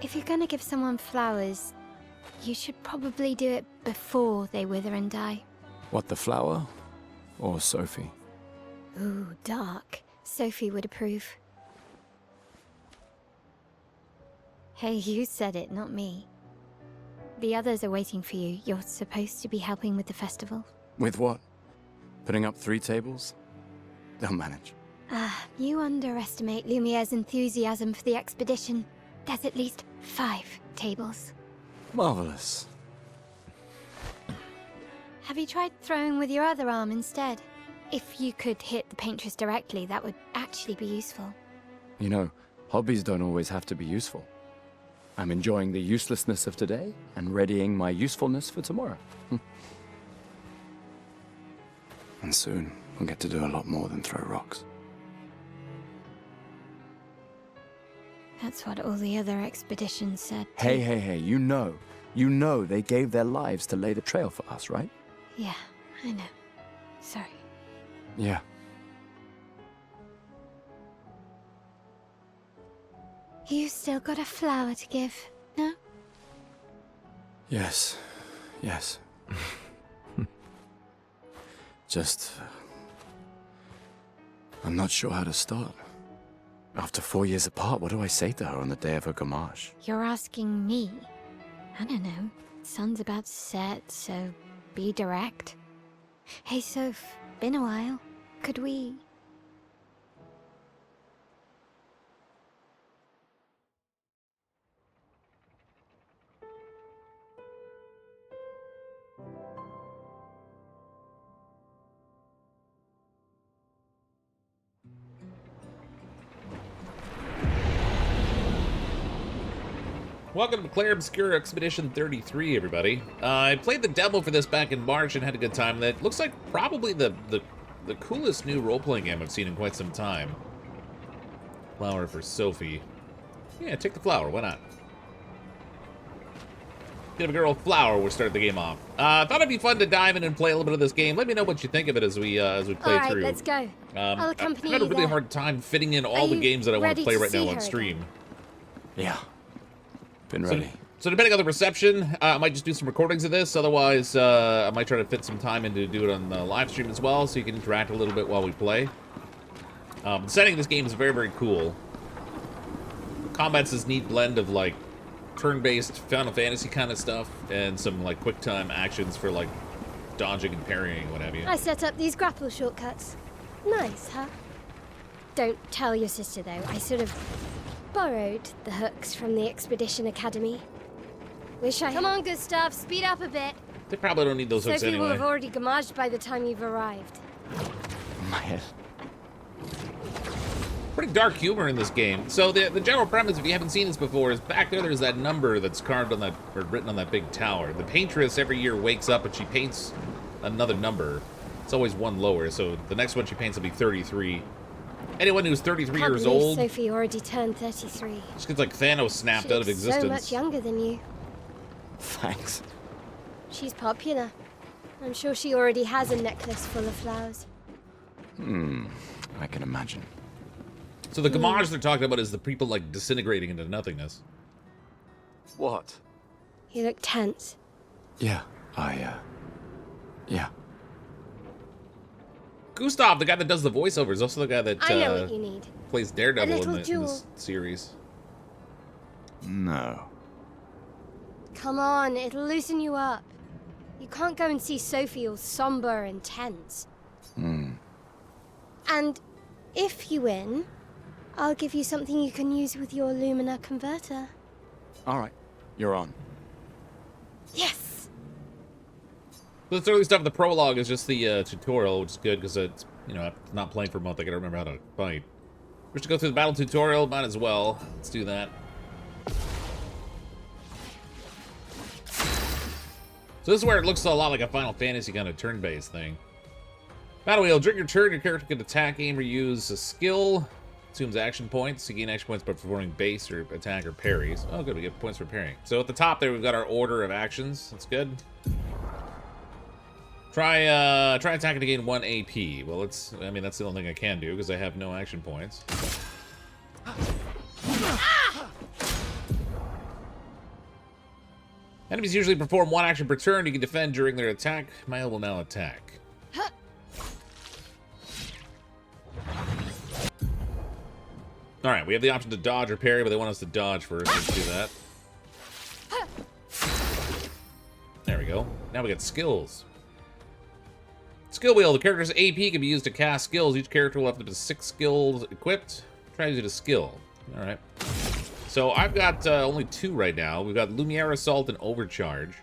If you're gonna give someone flowers, you should probably do it before they wither and die. What, the flower? Or Sophie? Ooh, dark. Sophie would approve. Hey, you said it, not me. The others are waiting for you. You're supposed to be helping with the festival. With what? Putting up 3 tables? They'll manage. You underestimate Lumiere's enthusiasm for the expedition. There's at least 5 tables. Marvelous. Have you tried throwing with your other arm instead? If you could hit the Paintress directly, that would actually be useful. You know, hobbies don't always have to be useful. I'm enjoying the uselessness of today and readying my usefulness for tomorrow. And soon, we'll get to do a lot more than throw rocks. That's what all the other expeditions said. Hey, you know they gave their lives to lay the trail for us, right? Yeah, I know. Sorry. Yeah. You still got a flower to give, no? Yes. Just... I'm not sure how to start. After 4 years apart, what do I say to her on the day of her gamage? You're asking me? I don't know. Sun's about to set, so be direct. Hey, Soph, been a while. Could we... Welcome to Clair Obscur Expedition 33, everybody. I played the demo for this back in March and had a good time. That looks like probably the coolest new role-playing game I've seen in quite some time. Flower for Sophie. Yeah, take the flower, why not? Give a girl a flower, we'll start the game off. Thought it'd be fun to dive in and play a little bit of this game. Let me know what you think of it as we play through. All right, let's go. I'll accompany you. I've had a really hard time fitting in all the games that I want to play right now on stream. Yeah. Been ready. So depending on the reception, I might just do some recordings of this. Otherwise, I might try to fit some time in to do it on the live stream as well, so you can interact a little bit while we play. The setting of this game is very, very cool. Combat's this neat blend of like turn-based Final Fantasy kind of stuff and some like quick time actions for like dodging and parrying, what have you. I set up these grapple shortcuts. Nice, huh? Don't tell your sister though. I sort of borrowed the hooks from the Expedition Academy. Wish I... Come on, Gustav, speed up a bit. They probably don't need those hooks Sophie anyway. will have already gamaged by the time you've arrived. My head. Pretty dark humor in this game. So the general premise, if you haven't seen this before, is back there's that number that's carved on that, or written on that big tower. The Paintress every year wakes up and she paints another number. It's always one lower, so the next one she paints will be 33. Anyone who's 33 years old... Sophie already turned 33. Just gets like Thanos snapped out of existence. So much younger than you. Thanks. She's popular. I'm sure she already has a necklace full of flowers. I can imagine. So the gamage they're talking about is the people like disintegrating into nothingness. What? You look tense. Yeah, yeah. Gustav, the guy that does the voiceover, is also the guy that I know what you need. plays Daredevil in jewel. this series. No. Come on, it'll loosen you up. You can't go and see Sophie all somber and tense. And if you win, I'll give you something you can use with your Lumina converter. All right, you're on. Yes! This early stuff, the prologue is just the tutorial, which is good because it's, you know, not playing for a month. I gotta remember how to fight. We should go through the battle tutorial, might as well. Let's do that. So this is where it looks a lot like a Final Fantasy kind of turn-based thing. Battle wheel, during your turn, your character can attack, aim, or use a skill. Assumes action points. You gain action points by performing base or attack or parries. Oh, good, we get points for parrying. So at the top there, we've got our order of actions. That's good. Try attacking to gain 1 AP. Well, I mean, that's the only thing I can do because I have no action points. Enemies usually perform one action per turn. You can defend during their attack. Mael will now attack. Alright, we have the option to dodge or parry, but they want us to dodge first. Let's do that. There we go. Now we got skills. Skill wheel. The character's AP can be used to cast skills. Each character will have up to 6 skills equipped. Try to use it a skill. Alright. So I've got only 2 right now. We've got Lumiere Assault and Overcharge.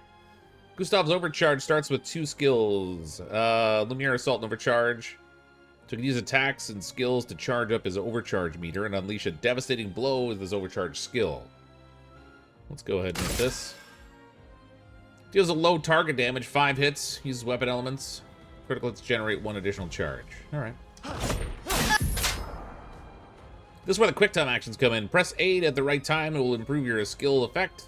Gustav's Overcharge starts with 2 skills. Lumiere Assault and Overcharge. So he can use attacks and skills to charge up his overcharge meter and unleash a devastating blow with his overcharge skill. Let's go ahead and hit this. Deals a low target damage, 5 hits. Uses weapon elements. Critical hits generate 1 additional charge. Alright. This is where the quick time actions come in. Press A at the right time. It will improve your skill effect.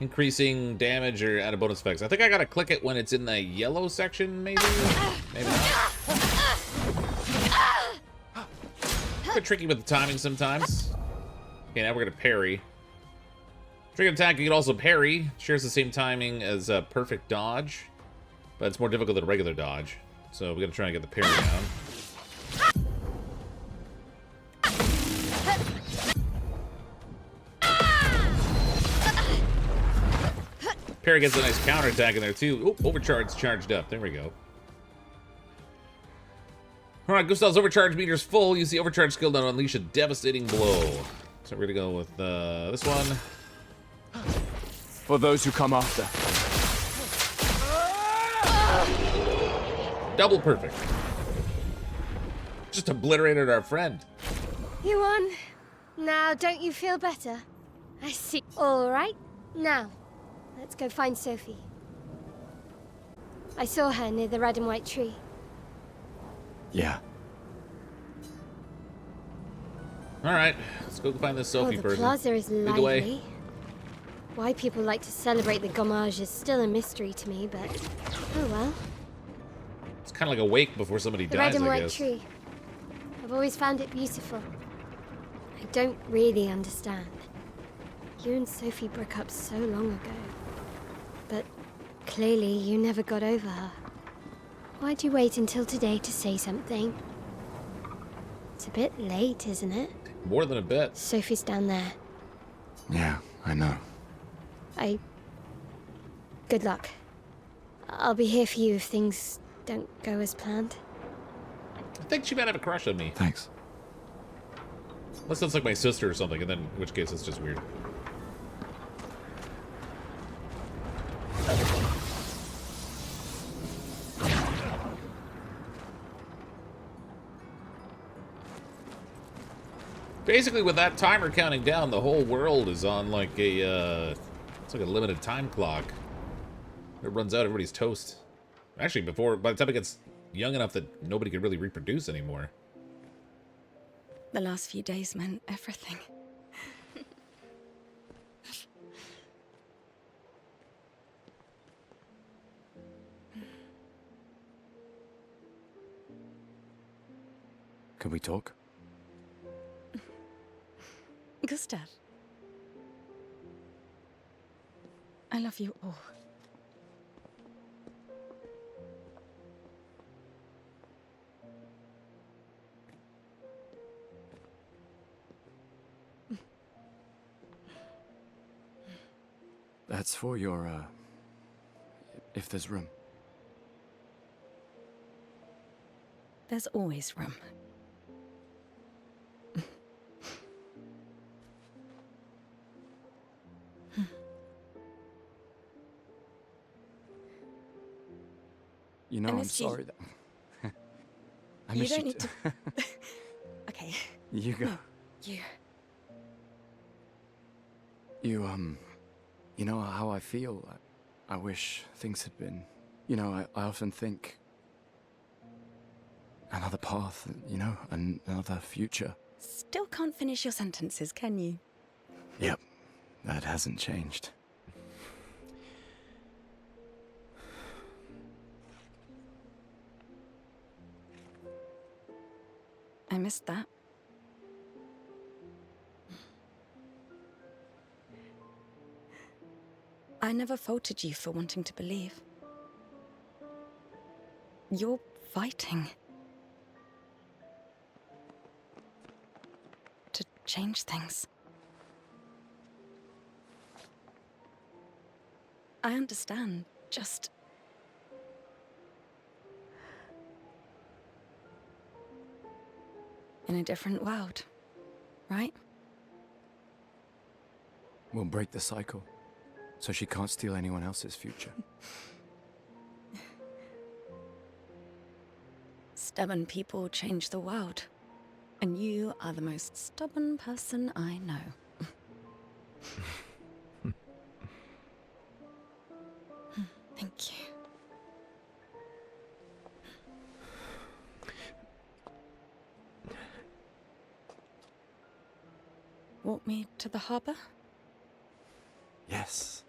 Increasing damage or add a bonus effects. I think I gotta click it when it's in the yellow section, maybe? Maybe not. A bit tricky with the timing sometimes. Okay, now we're gonna parry. Trigger attack, you can also parry. Shares the same timing as perfect dodge, but it's more difficult than a regular dodge. So we gotta try and get the parry down. Parry gets a nice counter attack in there too. Oh, overcharge charged up. There we go. Alright, Gustav's overcharge meter's full. Use the overcharge skill to unleash a devastating blow. So we're gonna go with this one. For those who come after. Double perfect. Just obliterated our friend. You won. Now, don't you feel better? I see. All right. Now, let's go find Sophie. I saw her near the red and white tree. Yeah. Alright, let's go find this Sophie the person. plaza is Lead the way. lively. Why people like to celebrate the gommage is still a mystery to me, but oh well. It's kind of like a wake before somebody The dies, red and I white guess. tree. I've always found it beautiful. I don't really understand. You and Sophie broke up so long ago. But clearly you never got over her. Why'd you wait until today to say something? It's a bit late, isn't it? More than a bit. Sophie's down there. Yeah, I know. Good luck. I'll be here for you if things don't go as planned. I think she might have a crush on me. Thanks. Unless that's like my sister or something, and then in which case it's just weird. Basically, with that timer counting down, the whole world is on like a, it's like a limited time clock. It runs out, everybody's toast. Actually, by the time it gets young enough that nobody could really reproduce anymore. The last few days meant everything. Can we talk? Gustav. I love you all. That's for your, if there's room. There's always room. You know, I I'm missed you. sorry that... I You miss don't you need too. to... Okay. You go. No, you... You know how I feel? I wish things had been... You know, I often think... Another path, you know, another future. Still can't finish your sentences, can you? Yep, that hasn't changed. I missed that. I never faulted you for wanting to believe. You're fighting to change things. I understand, just... in a different world, right? We'll break the cycle, so she can't steal anyone else's future. Stubborn people change the world. And you are the most stubborn person I know. Thank you. Walk me to the harbor? Yes.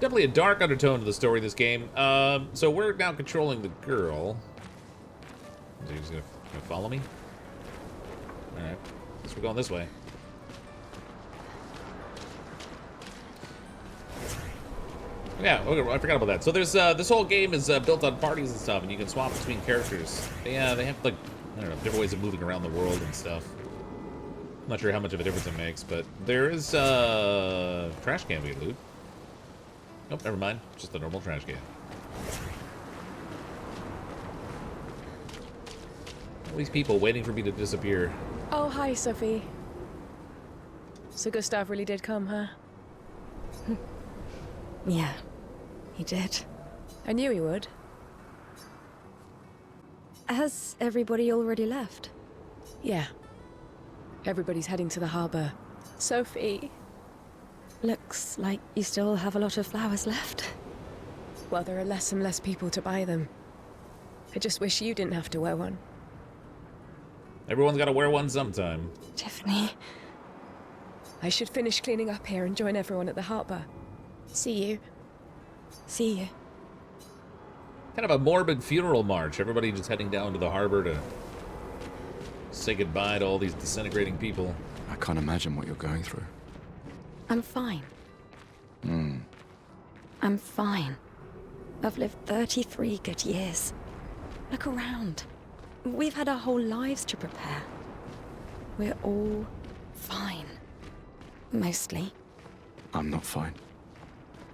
Definitely a dark undertone to the story of this game. So we're now controlling the girl. So he's gonna follow me? Alright. Guess we're going this way. Yeah, okay, I forgot about that. So there's this whole game is built on parties and stuff, and you can swap between characters. They have like, I don't know, different ways of moving around the world and stuff. I'm not sure how much of a difference it makes, but there is trash can we can loot. Nope, never mind. Just a normal trash can. All these people waiting for me to disappear. Oh, hi, Sophie. So Gustav really did come, huh? Yeah, he did. I knew he would. Has everybody already left? Yeah. Everybody's heading to the harbor. Sophie. Looks like you still have a lot of flowers left. Well, there are less and less people to buy them. I just wish you didn't have to wear one. Everyone's got to wear one sometime. Tiffany. I should finish cleaning up here and join everyone at the harbor. See you. See you. Kind of a morbid funeral march. Everybody just heading down to the harbor to say goodbye to all these disintegrating people. I can't imagine what you're going through. I'm fine. I'm fine. I've lived 33 good years. Look around. We've had our whole lives to prepare. We're all fine. Mostly. I'm not fine.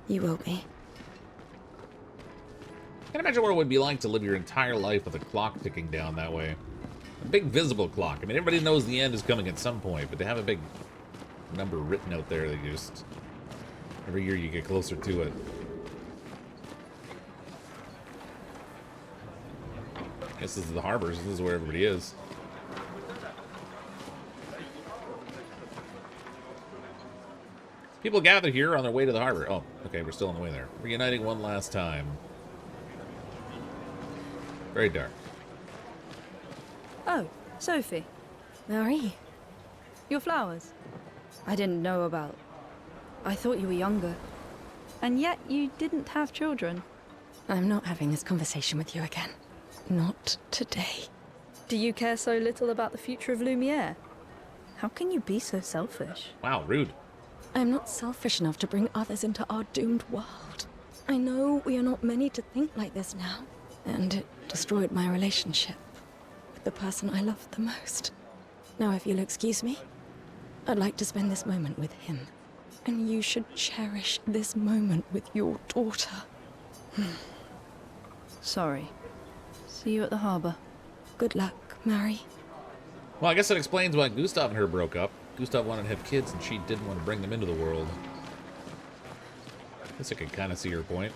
You will be. I can imagine what it would be like to live your entire life with a clock ticking down that way. A big visible clock. I mean, everybody knows the end is coming at some point, but they have a big number written out there that you just... every year you get closer to it. I guess this is the harbor, so this is where everybody is. People gather here on their way to the harbor. Oh, okay, we're still on the way there. Reuniting one last time. Very dark. Oh, Sophie. Marie. Your flowers. I didn't know about. I thought you were younger. And yet you didn't have children. I'm not having this conversation with you again. Not today. Do you care so little about the future of Lumiere? How can you be so selfish? Wow, rude. I'm not selfish enough to bring others into our doomed world. I know we are not many to think like this now. And it destroyed my relationship with the person I loved the most. Now, if you'll excuse me, I'd like to spend this moment with him. And you should cherish this moment with your daughter. Sorry. See you at the harbor. Good luck, Mary. Well, I guess that explains why Gustav and her broke up. Gustav wanted to have kids, and she didn't want to bring them into the world. I guess I could kind of see her point.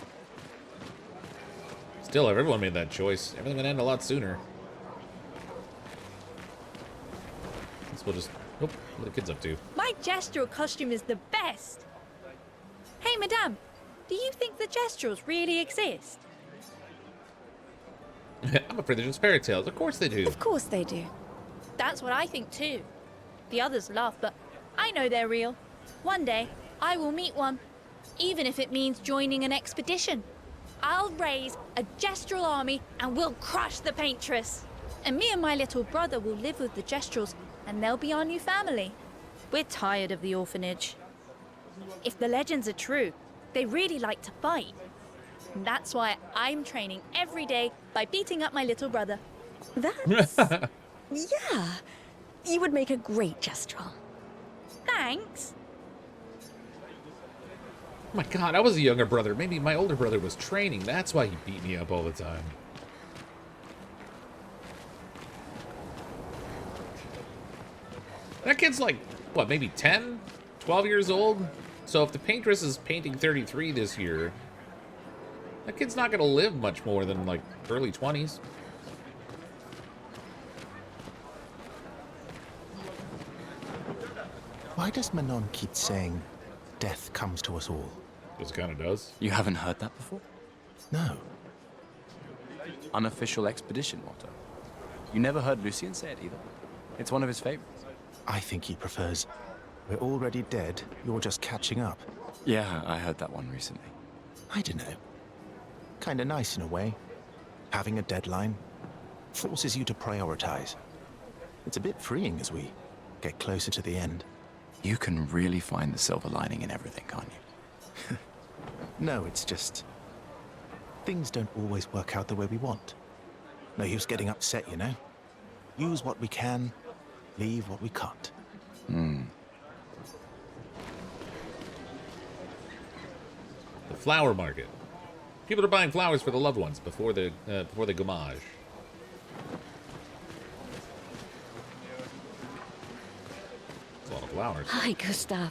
Still, if everyone made that choice, everything would end a lot sooner. Guess we'll just... Oh, what are the kids up to? My gestural costume is the best. Hey, madame, do you think the gesturals really exist? I'm afraid they're just fairy tales. Of course they do. Of course they do. That's what I think too. The others laugh, but I know they're real. One day, I will meet one. even if it means joining an expedition. I'll raise a gestural army and we'll crush the Paintress. And me and my little brother will live with the gestrals, and they'll be our new family. We're tired of the orphanage. If the legends are true, they really like to fight. And that's why I'm training every day by beating up my little brother. That's... yeah. You would make a great gestural. Thanks. Oh my god, I was a younger brother. Maybe my older brother was training. That's why he beat me up all the time. That kid's like, what, maybe 10? 12 years old? So if the Paintress is painting 33 this year, that kid's not gonna live much more than like early 20s. Why does Manon keep saying death comes to us all? Just kind of does. You haven't heard that before? No. Unofficial expedition motto. You never heard Lucien say it either. It's one of his favorites. I think he prefers, we're already dead, you're just catching up. Yeah, I heard that one recently. I don't know. Kinda nice in a way. Having a deadline forces you to prioritize. It's a bit freeing as we get closer to the end. You can really find the silver lining in everything, can't you? No, it's just... things don't always work out the way we want. No use getting upset, you know? Use what we can, leave what we can't. The flower market. People are buying flowers for the loved ones before the gommage. That's a lot of flowers. Hi, Gustav.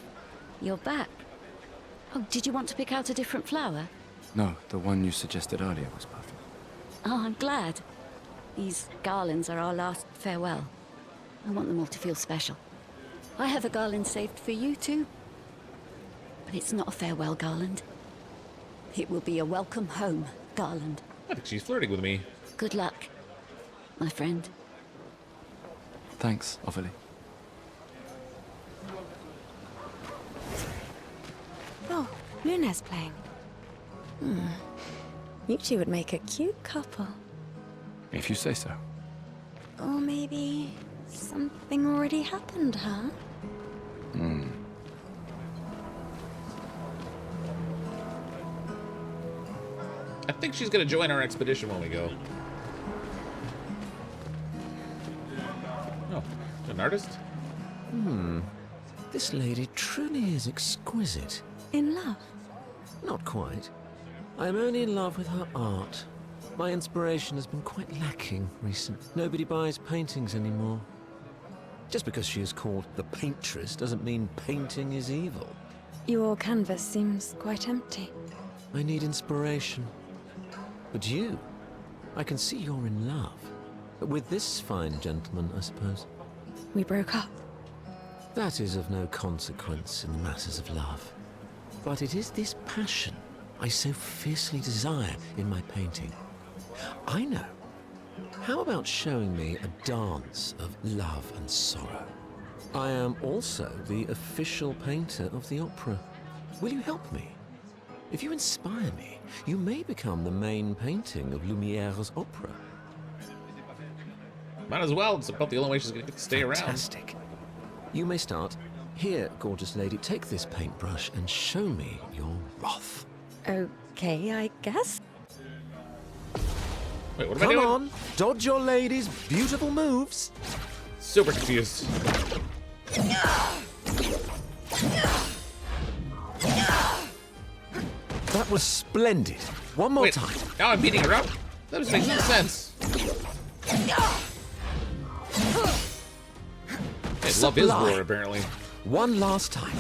You're back. Oh, did you want to pick out a different flower? No, the one you suggested earlier was perfect. Oh, I'm glad. These garlands are our last farewell. I want them all to feel special. I have a garland saved for you, too. But it's not a farewell garland. It will be a welcome home garland. I think she's flirting with me. Good luck, my friend. Thanks, Ophelie. Oh, Luna's playing. You two would make a cute couple. If you say so. Or maybe something already happened, huh? I think she's gonna join our expedition when we go. Oh, an artist? This lady truly is exquisite. In love? Not quite. I am only in love with her art. My inspiration has been quite lacking recently. Nobody buys paintings anymore. Just because she is called the Paintress doesn't mean painting is evil. Your canvas seems quite empty. I need inspiration. But you, I can see you're in love. With this fine gentleman, I suppose. We broke up. That is of no consequence in matters of love. But it is this passion I so fiercely desire in my painting. I know. How about showing me a dance of love and sorrow? I am also the official painter of the opera. Will you help me? If you inspire me, you may become the main painting of Lumiere's opera. Might as well. It's about the only way she's gonna get to stay around. Fantastic. You may start. Here, gorgeous lady, take this paintbrush and show me your wrath. Okay, I guess. Wait, what am I Come doing? on, dodge your lady's beautiful moves. Super confused. That was splendid. One more Wait, time. now I'm beating her up? That doesn't make no sense. Hey, love is Sublime. war, apparently. One last time.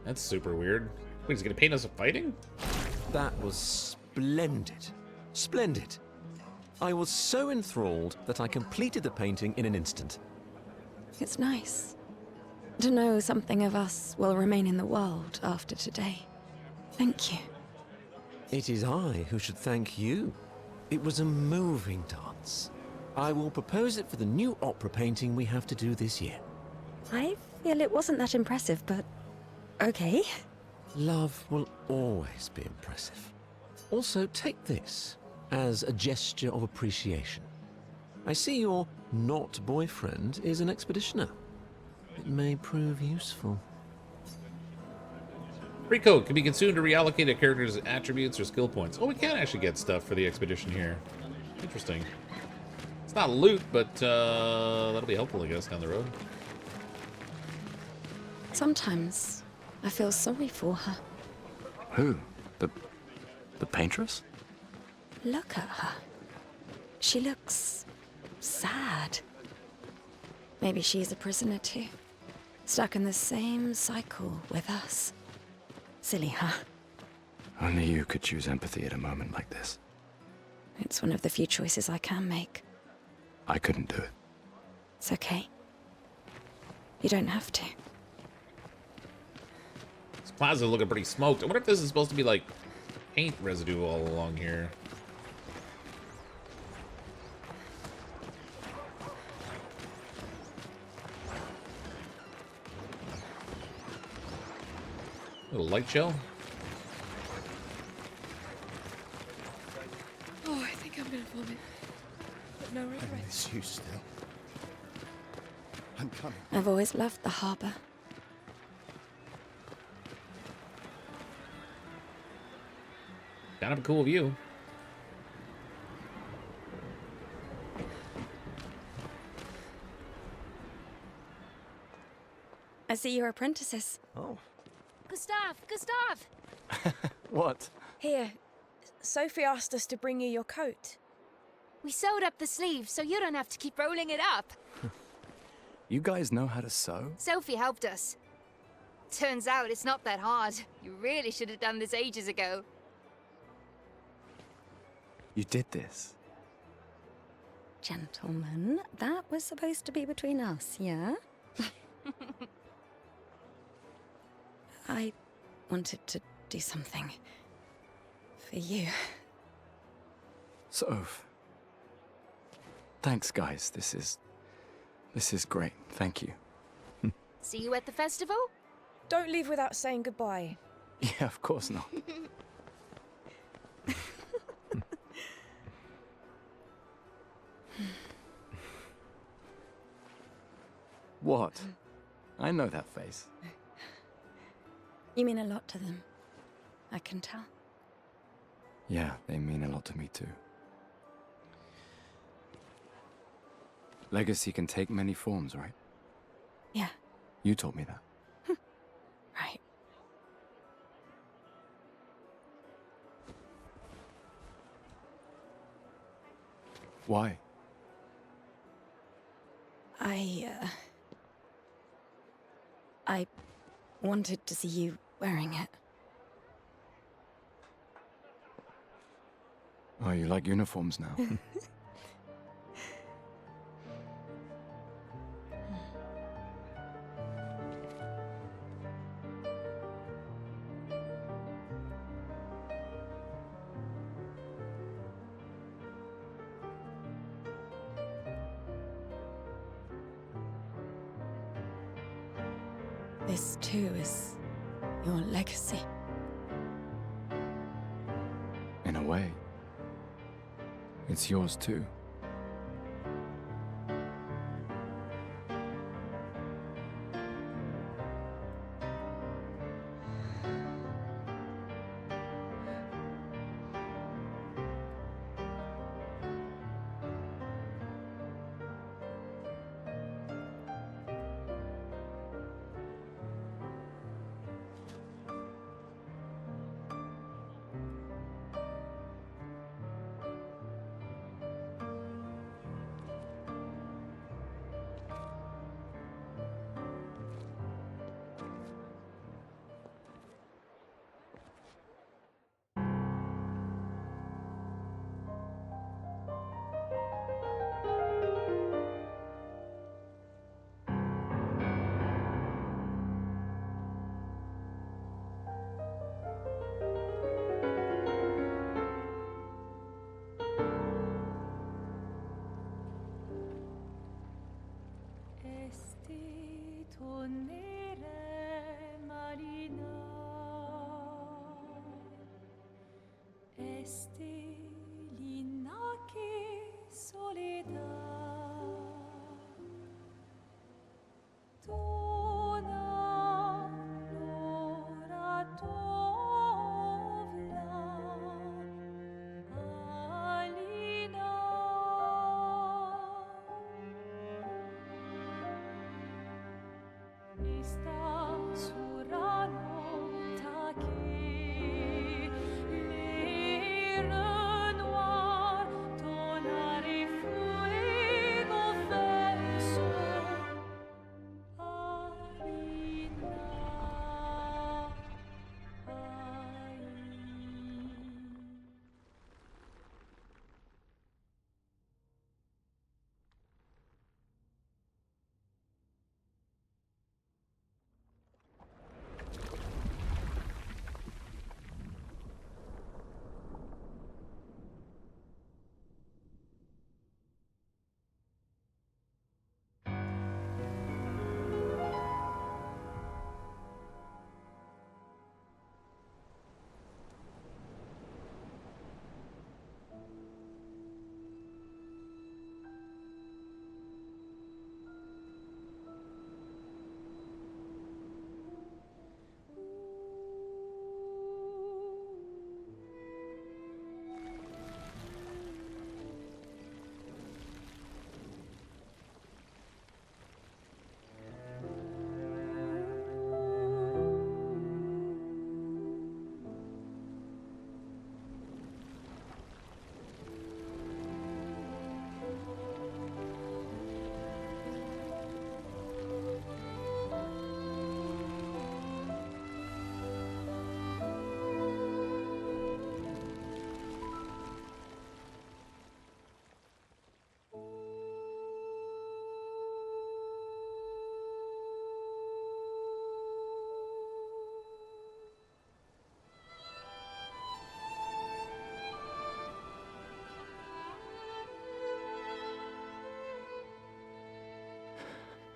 That's super weird. Wait, he's gonna paint us fighting? That was splendid. Splendid. I was so enthralled that I completed the painting in an instant. It's nice to know something of us will remain in the world after today. Thank you. It is I who should thank you. It was a moving dance. I will propose it for the new opera painting we have to do this year. I feel it wasn't that impressive, but okay. Love will always be impressive. Also, take this as a gesture of appreciation. I see your not boyfriend is an expeditioner. It may prove useful. Free code can be consumed to reallocate a character's attributes or skill points. Oh, we can actually get stuff for the expedition here. Interesting. It's not loot, but that'll be helpful, I guess, down the road. Sometimes I feel sorry for her. Who? The Paintress? Look at her. She looks sad. Maybe she's a prisoner too. Stuck in the same cycle with us. Silly her. Only you could choose empathy at a moment like this. It's one of the few choices I can make. I couldn't do it. It's okay. You don't have to. This plaza looking pretty smoked. I wonder if this is supposed to be like paint residue all along here. Little light show. Oh, I think I'm gonna vomit. But no I regrets. miss you still. I'm coming. I've always loved the harbor. Kind of a cool view. I see you're apprentices. Oh, Gustav! What? Here, Sophie asked us to bring you your coat. We sewed up the sleeves so you don't have to keep rolling it up. You guys know how to sew? Sophie helped us. Turns out it's not that hard. You really should have done this ages ago. You did this? Gentlemen, that was supposed to be between us, yeah? I wanted to do something for you. Soph. Thanks, guys. This is great. Thank you. See you at the festival? Don't leave without saying goodbye. Yeah, of course not. What? I know that face. You mean a lot to them. I can tell. Yeah, they mean a lot to me too. Legacy can take many forms, right? Yeah, You told me that. right. Why? I wanted to see you wearing it. Oh, you like uniforms now? This too is your legacy. In a way. It's yours too.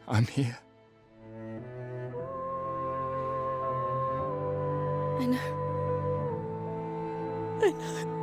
I'm here. I know. I know.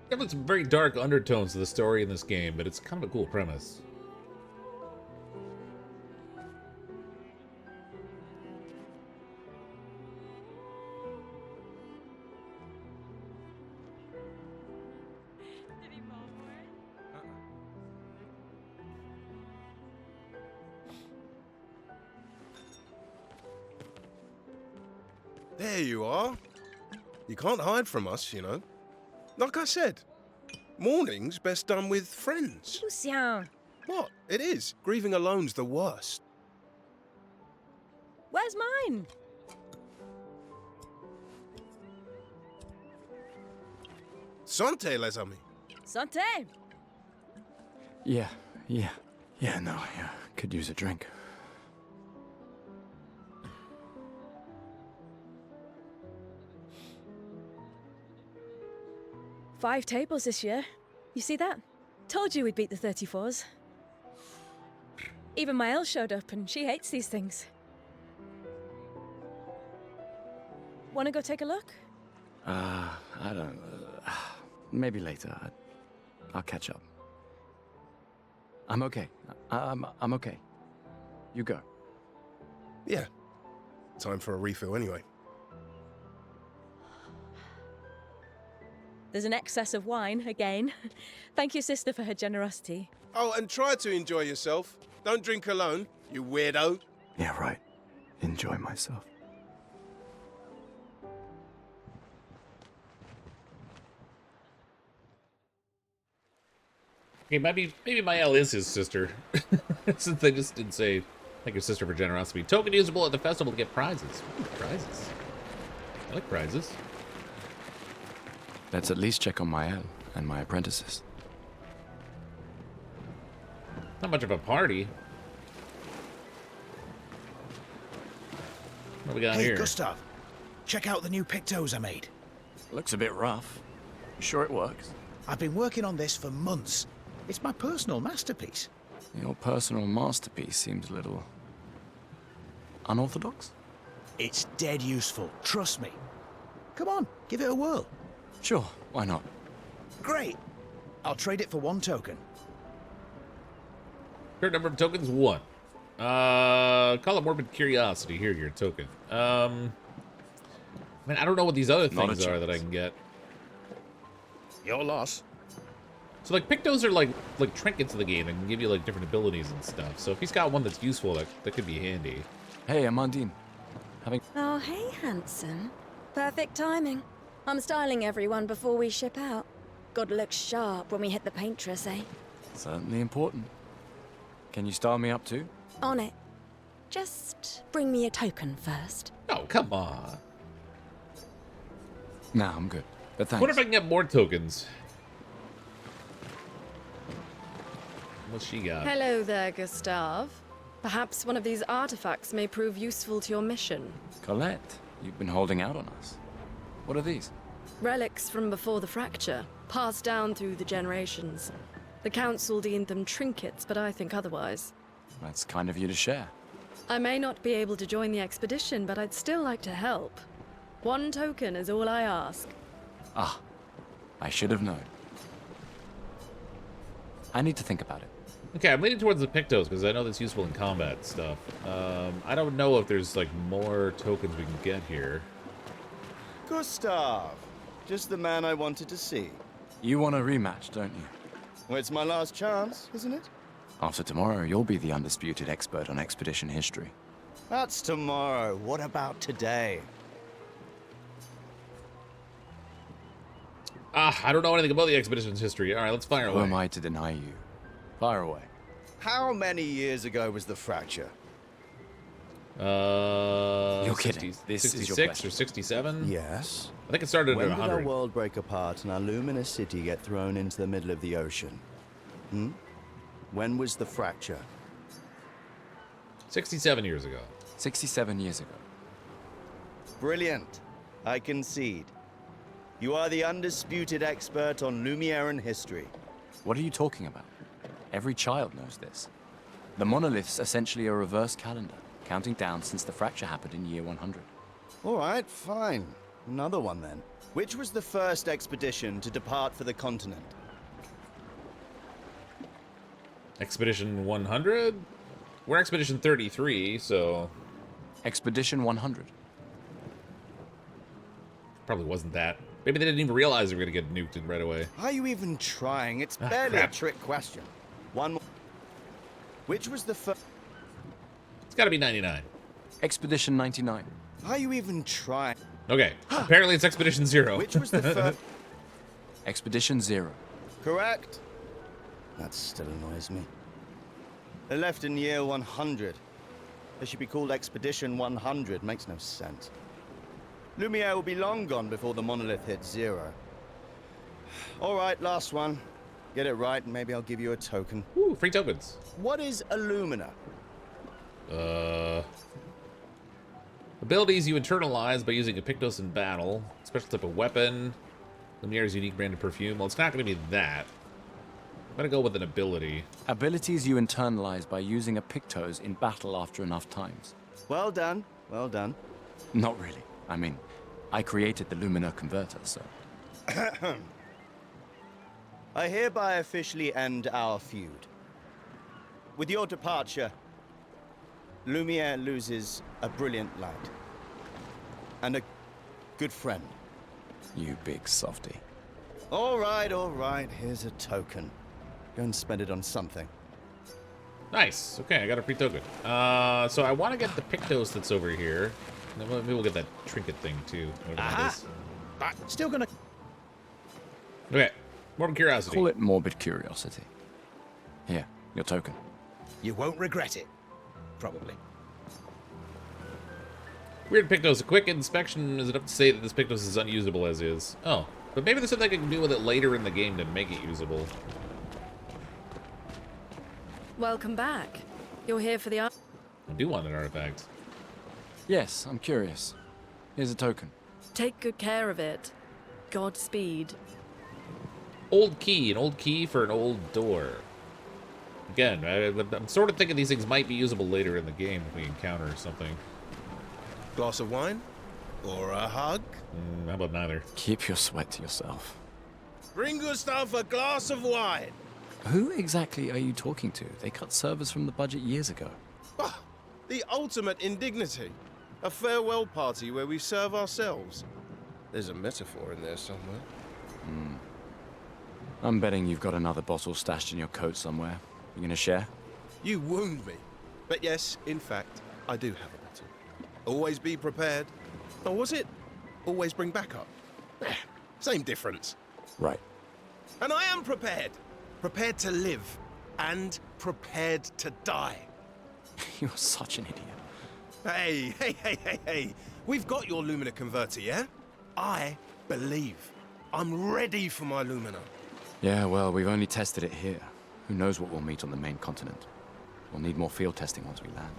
Definitely some very dark undertones to the story in this game, but it's kind of a cool premise. There you are. You can't hide from us, you know. Like I said, mourning's best done with friends. Lucien, What? It is. Grieving alone's the worst. where's mine? Santé, les amis. Santé! Yeah, no, yeah. Could use a drink. 5 tables this year. You see that? Told you we'd beat the 34s. Even my Elle showed up, and she hates these things. Wanna go take a look? I don't... maybe later. I'll catch up. I'm okay. I'm okay. You go. Yeah. Time for a refill anyway. There's an excess of wine, again. Thank you, sister, for her generosity. Oh, and try to enjoy yourself. Don't drink alone, you weirdo. Yeah, right. Enjoy myself. Okay, maybe my Elle is his sister. Since they just didn't say thank your sister for generosity. Token usable at the festival to get prizes. Ooh, prizes. I like prizes. Let's at least check on my Elle and my apprentices. Not much of a party. What do we got Hey, here? Gustav, check out the new pictos I made. Looks a bit rough. You sure it works? I've been working on this for months. It's my personal masterpiece. Your personal masterpiece seems a little... unorthodox? It's dead useful, trust me. Come on, give it a whirl. Sure, why not? Great. I'll trade it for 1 token. Current number of tokens, 1. Call it morbid curiosity. Here, your token. Man, I don't know what these other things are that I can get. Your loss. So, like, pictos are like trinkets of the game that can give you, like, different abilities and stuff. So if he's got one that's useful, that could be handy. Hey, Amandine. Oh, hey, handsome. Perfect timing. I'm styling everyone before we ship out. Gotta look sharp when we hit the Paintress, eh? Certainly important. Can you style me up too? On it. Just bring me a token first. Oh, come on. Nah, I'm good. But thanks. What if I can get more tokens? What's she got? Hello there, Gustav. Perhaps one of these artifacts may prove useful to your mission. Colette, you've been holding out on us. What are these? Relics from before the fracture, passed down through the generations. The Council deemed them trinkets, but I think otherwise. That's kind of you to share. I may not be able to join the expedition, but I'd still like to help. 1 token is all I ask. Ah, I should have known. I need to think about it. Okay, I'm leaning towards the pictos because I know that's useful in combat stuff. I don't know if there's like more tokens we can get here. Gustav, just the man I wanted to see. You want a rematch, don't you? Well, it's my last chance, isn't it? After tomorrow, you'll be the undisputed expert on expedition history. That's tomorrow. What about today? I don't know anything about the expedition's history. All right, let's fire away. Who am I to deny you? Fire away. How many years ago was the fracture? You're kidding. This is your 66 question. or 67? Yes. I think it started When at did our 100. world break apart and our luminous city get thrown into the middle of the ocean? Hmm? When was the fracture? 67 years ago. 67 years ago. Brilliant. I concede. You are the undisputed expert on Lumiere history. What are you talking about? Every child knows this. The monolith's essentially a reverse calendar, counting down since the fracture happened in year 100. All right, fine. Another one then. Which was the first expedition to depart for the continent? Expedition 100? We're Expedition 33, so... Expedition 100. Probably wasn't that. Maybe they didn't even realize they were going to get nuked right away. Are you even trying? It's barely a crap. trick question. One more. Which was the first... It's got to be 99. Expedition 99. Are you even trying? Okay, apparently it's Expedition 0. Which was the first... Expedition 0. Correct. That still annoys me. They left in year 100. They should be called Expedition 100. Makes no sense. Lumiere will be long gone before the monolith hits 0. All right, last one. Get it right, and maybe I'll give you a token. Ooh, free tokens. What is Illumina? Abilities you internalize by using a Pictos in battle. Special type of weapon. Lumiere's unique brand of perfume. Well, it's not going to be that. I'm going to go with an ability. Abilities you internalize by using a Pictos in battle after enough times. Well done. Well done. Not really. I mean, I created the Lumina converter, so... I hereby officially end our feud. With your departure, Lumiere loses a brilliant lad. And a good friend. You big softy. All right. Here's a token. Go and spend it on something. Nice. Okay, I got a free token. So I want to get the Pictos that's over here. Maybe we'll get that trinket thing, too. Whatever that is. Still gonna... Okay. Morbid curiosity. Call it morbid curiosity. Here, your token. You won't regret it. Probably. Weird Pictos. A quick inspection is enough to say that this Pictos is unusable as is. Oh. But maybe there's something I can do with it later in the game to make it usable. Welcome back. You're here for the... I do want an artifact. Yes, I'm curious. Here's a token. Take good care of it. Godspeed. Old key. An old key for an old door. Again, I'm sort of thinking these things might be usable later in the game if we encounter something. Glass of wine? Or a hug? How about neither? Keep your sweat to yourself. Bring Gustav a glass of wine. Who exactly are you talking to? They cut servers from the budget years ago. Ah, the ultimate indignity. A farewell party where we serve ourselves. There's a metaphor in there somewhere. I'm betting you've got another bottle stashed in your coat somewhere. You gonna share? You wound me. But yes, in fact, I do have a bottle. Always be prepared. Or was it always bring backup? Same difference. Right. And I am prepared. Prepared to live. And prepared to die. You're such an idiot. Hey. We've got your Lumina converter, yeah? I believe. I'm ready for my Lumina. Yeah, well, we've only tested it here. Who knows what we'll meet on the main continent? We'll need more field testing once we land.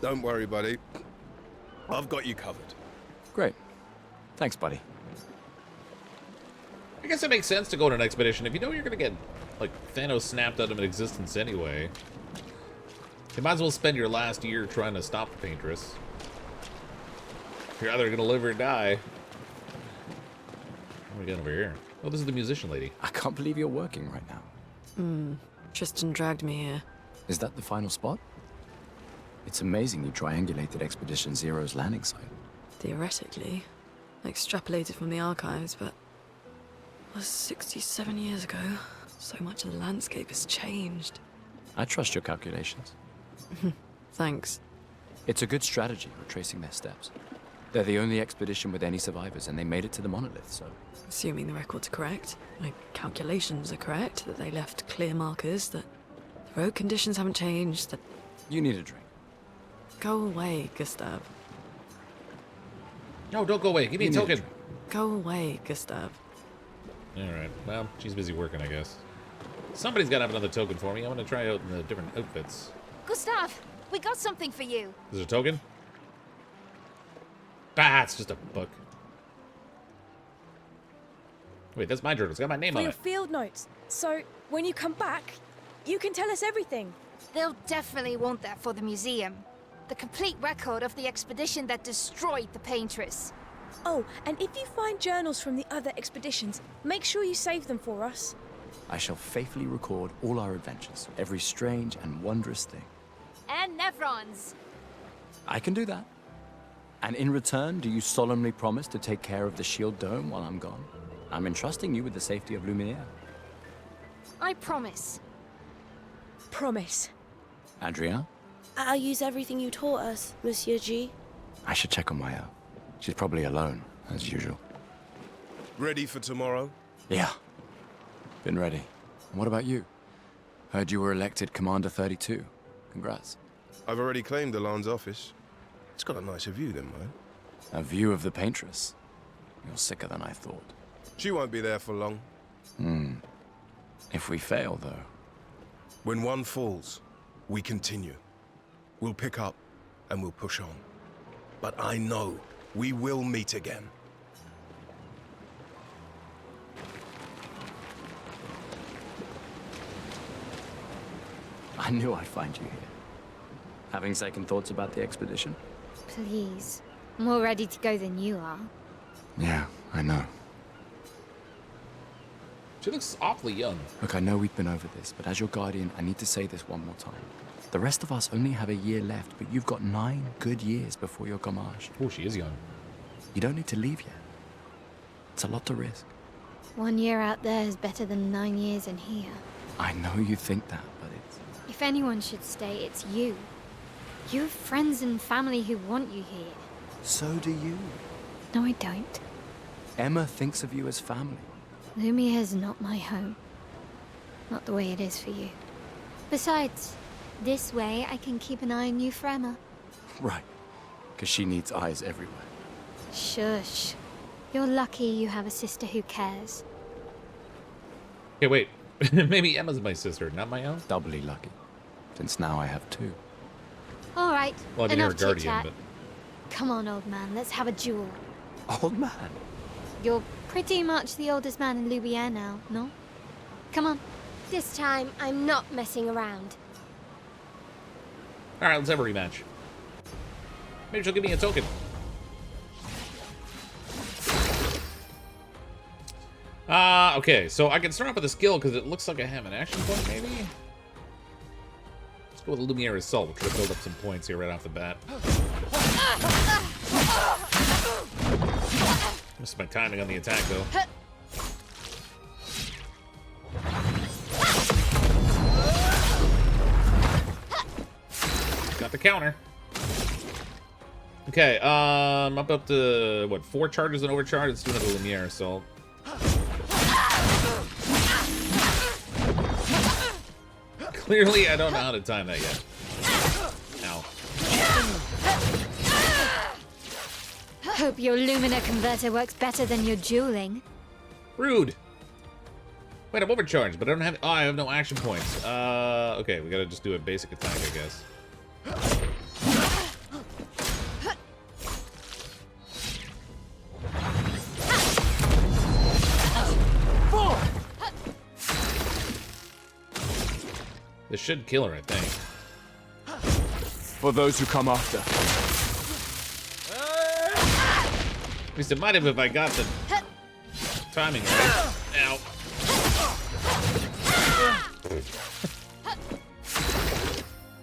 Don't worry, buddy. I've got you covered. Great. Thanks, buddy. I guess it makes sense to go on an expedition if you know you're gonna get, like, Thanos snapped out of existence anyway. You might as well spend your last year trying to stop the Paintress. You're either gonna live or die. What do we got over here? Oh, this is the musician lady. I can't believe you're working right now. Tristan dragged me here. Is that the final spot? It's amazing you triangulated Expedition Zero's landing site. Theoretically. Extrapolated from the archives, but... It was 67 years ago. So much of the landscape has changed. I trust your calculations. Thanks. It's a good strategy, retracing their steps. They're the only expedition with any survivors, and they made it to the monolith, so... Assuming the records are correct, my calculations are correct, that they left clear markers, that the road conditions haven't changed, that... You need a drink. Go away, Gustav. No, don't go away. Give me a token. Go away, Gustav. Alright, well, she's busy working, I guess. Somebody's got to have another token for me. I want to try out in the different outfits. Gustav, we got something for you. Is there a token? Ah, it's just a book. Wait, that's my journal. It's got my name For on your it. field notes. So, when you come back, you can tell us everything. They'll definitely want that for the museum. The complete record of the expedition that destroyed the Paintress. Oh, and if you find journals from the other expeditions, make sure you save them for us. I shall faithfully record all our adventures, every strange and wondrous thing. And Nevrons. I can do that. And in return, do you solemnly promise to take care of the shield dome while I'm gone? I'm entrusting you with the safety of Luminaire. I promise. Promise. Adrien? I'll use everything you taught us, Monsieur G. I should check on Maya. She's probably alone, as usual. Ready for tomorrow? Yeah. Been ready. And what about you? Heard you were elected Commander 32. Congrats. I've already claimed Alain's office. It's got a nicer view than mine. A view of the Paintress. You're sicker than I thought. She won't be there for long. If we fail, though. When one falls, we continue. We'll pick up and we'll push on. But I know we will meet again. I knew I'd find you here. Having second thoughts about the expedition? Please. I'm more ready to go than you are. Yeah, I know. She looks awfully young. Look, I know we've been over this, but as your guardian, I need to say this one more time. The rest of us only have a year left, but you've got 9 good years before your gommage. Oh, she is young. You don't need to leave yet. It's a lot to risk. 1 year out there is better than 9 years in here. I know you think that, but it's... If anyone should stay, it's you. You have friends and family who want you here. So do you. No, I don't. Emma thinks of you as family. Lumiere's not my home. Not the way it is for you. Besides, this way I can keep an eye on you for Emma. Right. Because she needs eyes everywhere. Shush. You're lucky you have a sister who cares. Okay, wait. Maybe Emma's my sister, not my own? Doubly lucky. Since now I have 2. All right, well, I mean, enough you're a guardian, chit-chat. but... Come on, old man, let's have a duel. Old man? You're pretty much the oldest man in Lumiere now, no? Come on. This time, I'm not messing around. Alright, let's have a rematch. Maybe she'll give me a token. Okay, so I can start off with a skill because it looks like I have an action point, maybe? Let's go with Lumiere Assault. We'll try to build up some points here right off the bat. Missed my timing on the attack, though. Got the counter. Okay, I'm up to, what, 4 charges and overcharge? Let's do another Lumiere Assault. Clearly, I don't know how to time that yet. Ow. Hope your Lumina converter works better than your dueling. Rude. Wait, I'm overcharged, but I don't have... Oh, I have no action points. Okay, we gotta just do a basic attack, I guess. This should kill her, I think. For those who come after. At least it might have if I got the timing right. Ow.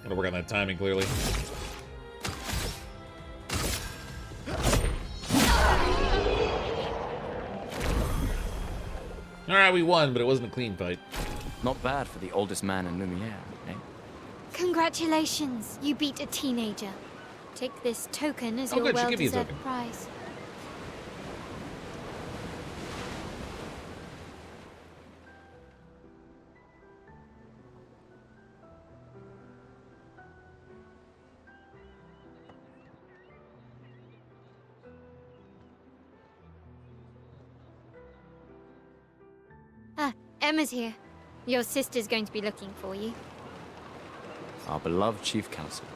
Gotta work on that timing, clearly. Alright, we won, but it wasn't a clean fight. Not bad for the oldest man in Lumiere, eh? Congratulations, you beat a teenager. Take this token as your good, she'll give you a well-deserved token. prize. Ah, Emma's here. Your sister's going to be looking for you. Our beloved chief counselor.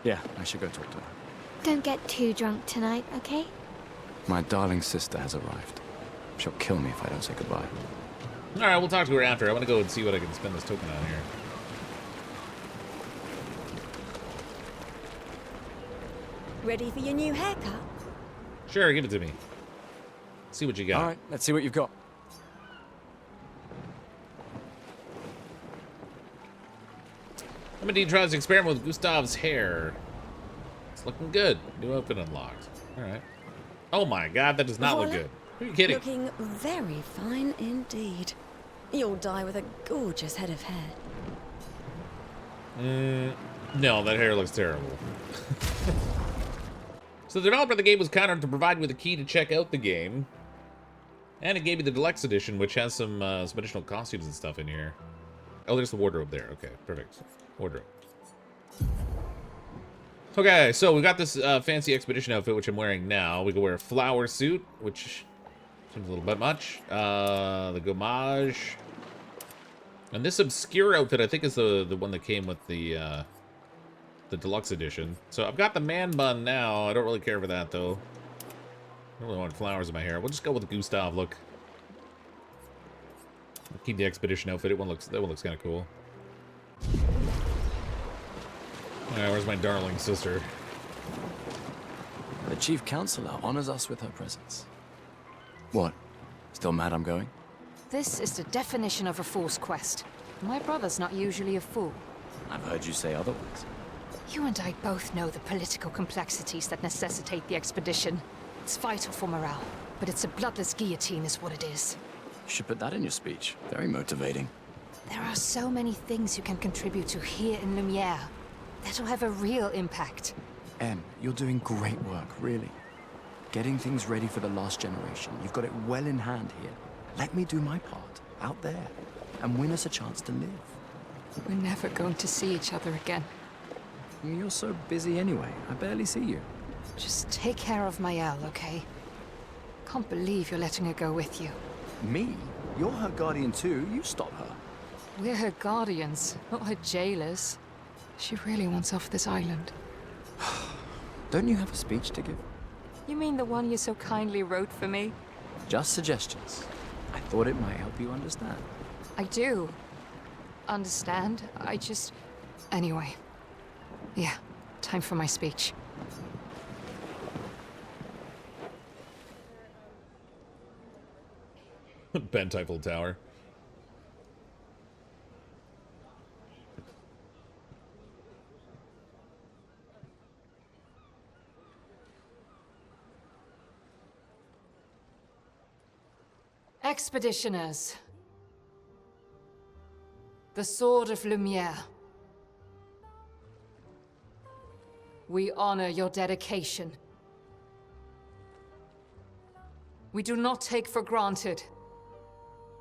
Yeah, I should go talk to her. Don't get too drunk tonight, okay? My darling sister has arrived. She'll kill me if I don't say goodbye. Alright, we'll talk to her after. I want to go and see what I can spend this token on here. Ready for your new haircut? Sure, give it to me. See what you got. Alright, let's see what you've got. I'm indeed trying to experiment with Gustav's hair. It's looking good. New outfit unlocked. Alright. Oh my god, that does not look good. Who are you kidding? Looking very fine indeed. You'll die with a gorgeous head of hair. No, that hair looks terrible. So the developer of the game was kind enough to provide me with a key to check out the game. And it gave me the deluxe edition, which has some additional costumes and stuff in here. Oh, there's the wardrobe there. Okay, perfect. Wardrobe. Okay, so we got this fancy expedition outfit, which I'm wearing now. We can wear a flower suit, which seems a little bit much. The gommage. And this obscure outfit, I think, is the one that came with the deluxe edition. So I've got the man bun now. I don't really care for that, though. I don't really want flowers in my hair. We'll just go with the Gustav look. Keep the expedition outfit. That one looks kind of cool. Alright, where's my darling sister? The Chief Counselor honors us with her presence. What? Still mad I'm going? This is the definition of a fool's quest. My brother's not usually a fool. I've heard you say otherwise. You and I both know the political complexities that necessitate the expedition. It's vital for morale, but it's a bloodless guillotine is what it is. You should put that in your speech. Very motivating. There are so many things you can contribute to here in Lumiere that'll have a real impact. Em, you're doing great work, really. Getting things ready for the last generation. You've got it well in hand here. Let me do my part, out there, and win us a chance to live. We're never going to see each other again. You're so busy anyway. I barely see you. Just take care of Mayel, okay? Can't believe you're letting her go with you. Me? You're her guardian too. You stop her. We're her guardians, not her jailers. She really wants off this island. Don't you have a speech to give? You mean the one you so kindly wrote for me? Just suggestions. I thought it might help you understand. I do. Understand? Anyway. Yeah, time for my speech. Bent Eiffel Tower. Expeditioners. The Sword of Lumiere. We honor your dedication. We do not take for granted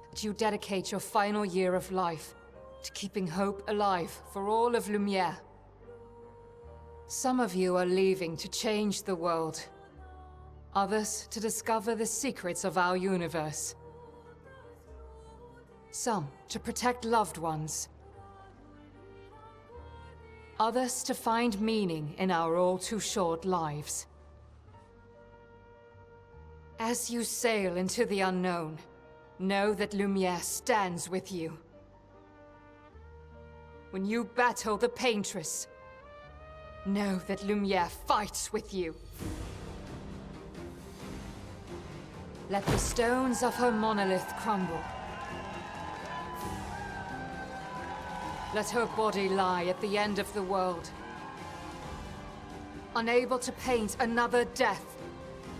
that you dedicate your final year of life to keeping hope alive for all of Lumiere. Some of you are leaving to change the world. Others to discover the secrets of our universe. Some to protect loved ones. Others to find meaning in our all too short lives. As you sail into the unknown, know that Lumiere stands with you. When you battle the Paintress, know that Lumiere fights with you. Let the stones of her monolith crumble. Let her body lie at the end of the world. Unable to paint another death,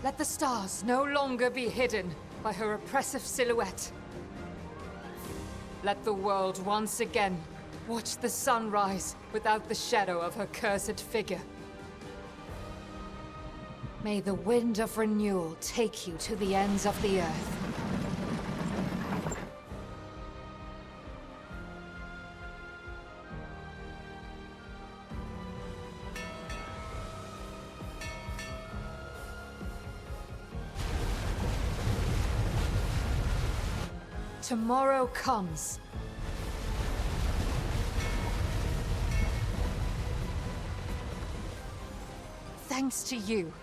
let the stars no longer be hidden by her oppressive silhouette. Let the world once again watch the sun rise without the shadow of her cursed figure. May the wind of renewal take you to the ends of the earth. Tomorrow comes. Thanks to you.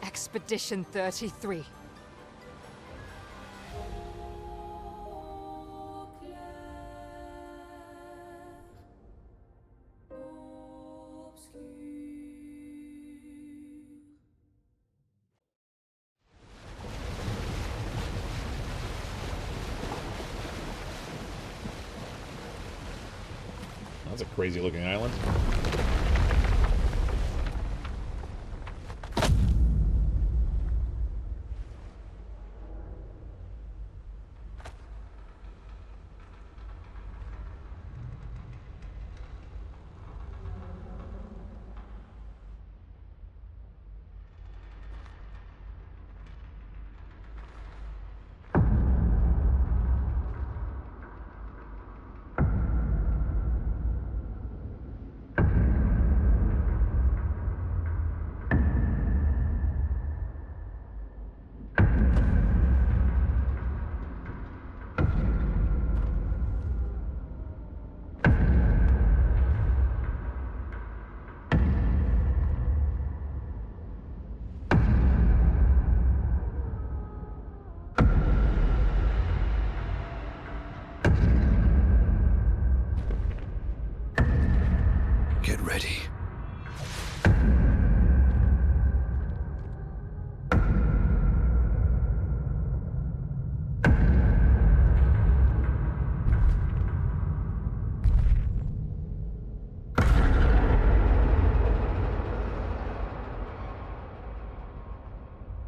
Expedition 33. That's a crazy looking island.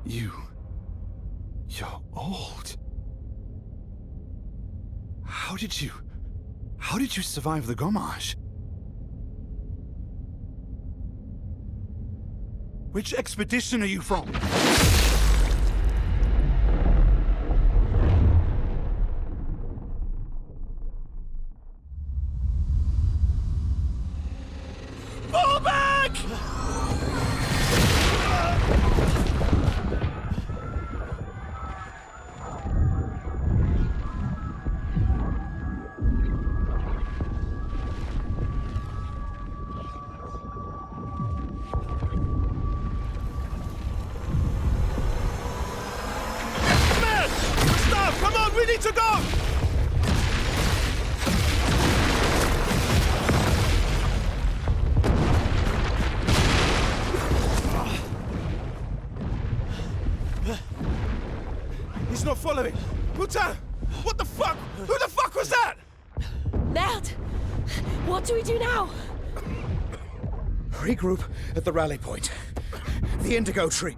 You're old. How did you survive the Gommage? Which expedition are you from? Fall back! Come on, we need to go! He's not following. Putain! What the fuck? Who the fuck was that? Merde! What do we do now? Regroup at the rally point. The Indigo Tree.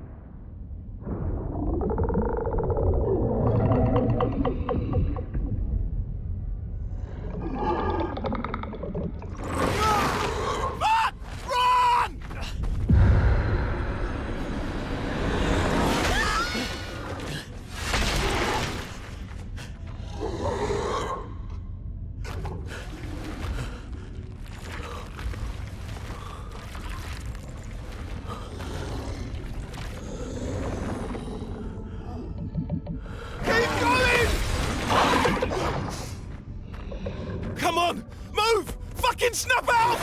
Come on! Move! Fucking snap out!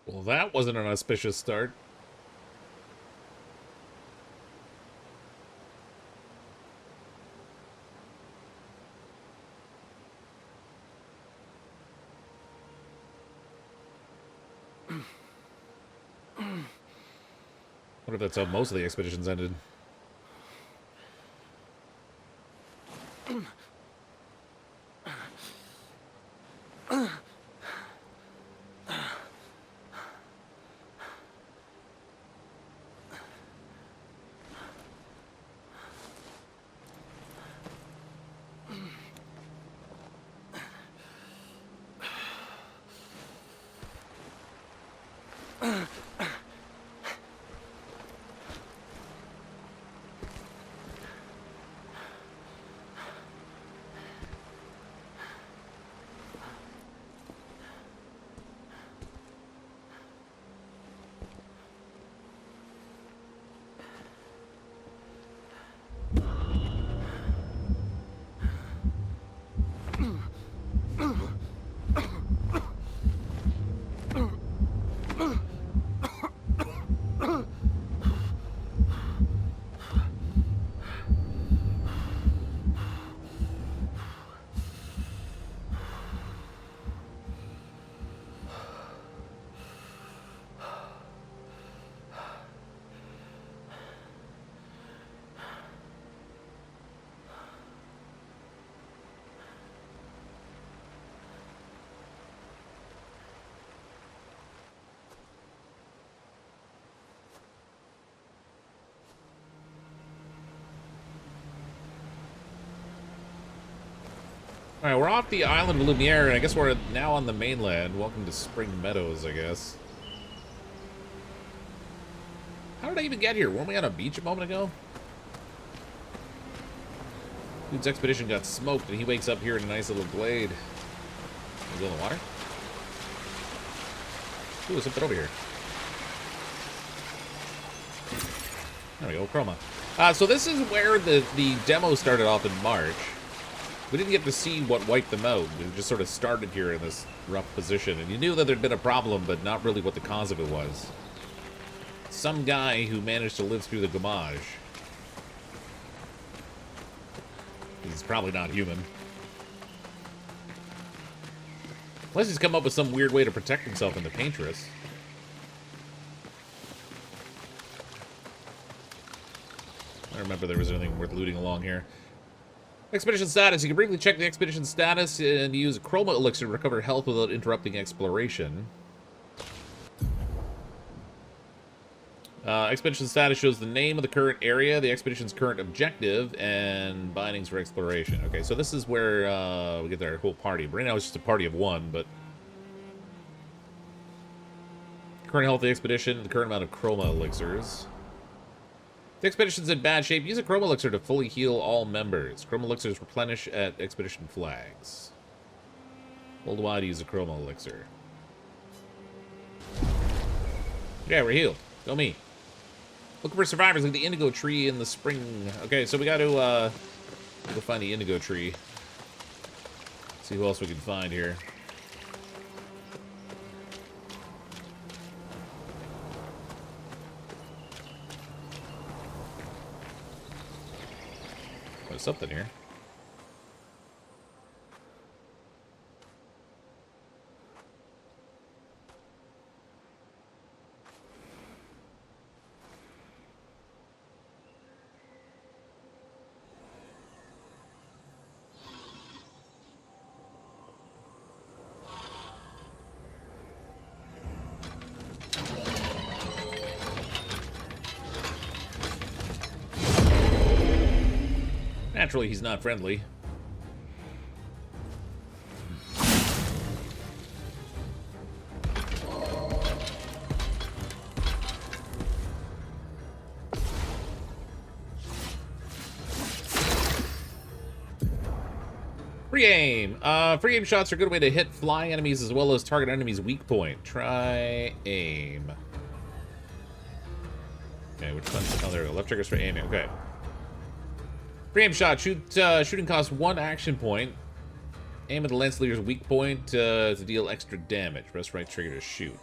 Well, that wasn't an auspicious start. What if that's how most of the expeditions ended? Alright, we're off the island of Lumiere, and I guess we're now on the mainland. Welcome to Spring Meadows, I guess. How did I even get here? Weren't we on a beach a moment ago? Dude's expedition got smoked, and he wakes up here in a nice little glade. Is it in the water? Ooh, there's something over here. There we go, chroma. So this is where the demo started off in March. We didn't get to see what wiped them out. We just sort of started here in this rough position, and you knew that there'd been a problem, but not really what the cause of it was. some guy who managed to live through the Gamage. He's probably not human. Unless he's come up with some weird way to protect himself in the Paintress. I don't remember there was anything worth looting along here. Expedition status. You can briefly check the expedition status and use a chroma elixir to recover health without interrupting exploration. Expedition status shows the name of the current area, the expedition's current objective, and bindings for exploration. Okay, so this is where we get our whole party. Right now it's just a party of one, but... Current health of the expedition, the current amount of chroma elixirs. If the expedition's in bad shape, use a chroma elixir to fully heal all members. Chroma elixirs replenish at expedition flags. Hold Y to use a chroma elixir. Yeah, we're healed. Go me. Looking for survivors like the indigo tree in the spring. Okay, so we got to go find the indigo tree. See who else we can find here. There's something here. Naturally, he's not friendly. Free aim. Free aim shots are a good way to hit flying enemies as well as target enemies' weak point. Try aim. Okay, which one's... Oh, there we go. Left trigger's for aiming. Okay. Free aim shot. Shooting costs 1 action point. Aim at the lance leader's weak point to deal extra damage. Press right trigger to shoot.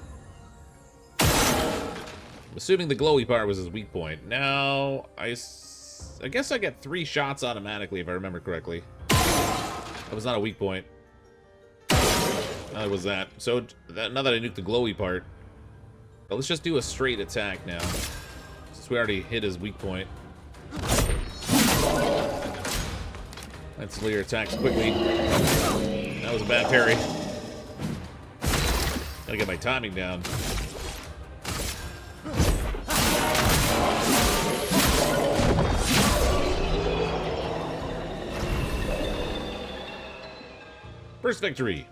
I'm assuming the glowy part was his weak point. Now, I guess I get 3 shots automatically if I remember correctly. That was not a weak point. That was that. So, now that I nuked the glowy part, well, let's just do a straight attack now. Since we already hit his weak point. Let's leer attacks quickly. That was a bad parry. Gotta get my timing down. First victory.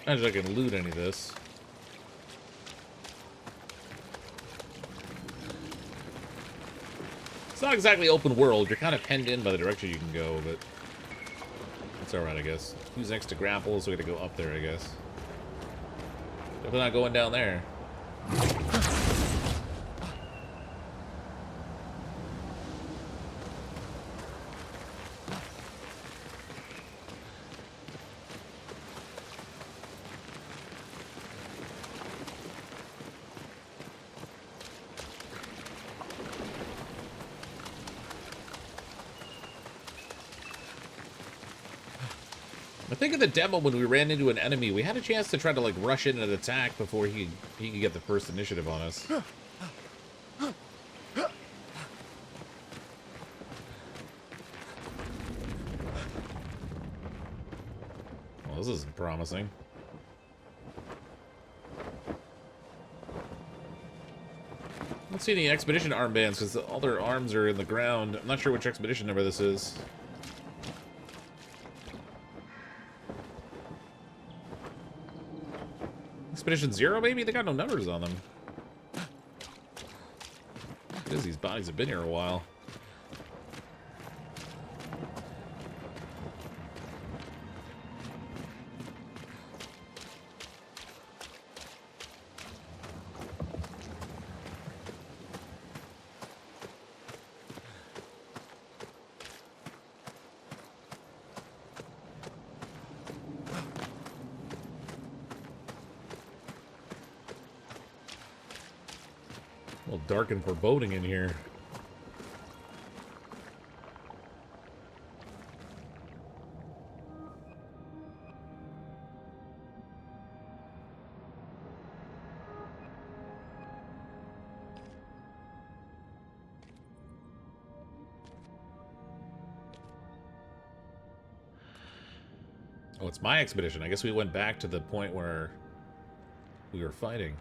I don't know if I can loot any of this. It's not exactly open world. You're kind of penned in by the direction you can go, but it's alright, I guess. Who's next to grapple, so we gotta go up there, I guess. Definitely not going down there. I think in the demo when we ran into an enemy, we had a chance to try to like rush in and attack before he could get the first initiative on us. Well, this isn't promising. I don't see any expedition armbands because all their arms are in the ground. I'm not sure which expedition number this is. Expedition 0, maybe? They got no numbers on them. Because these bodies have been here a while. A little dark and foreboding in here. Oh, it's my expedition. I guess we went back to the point where we were fighting.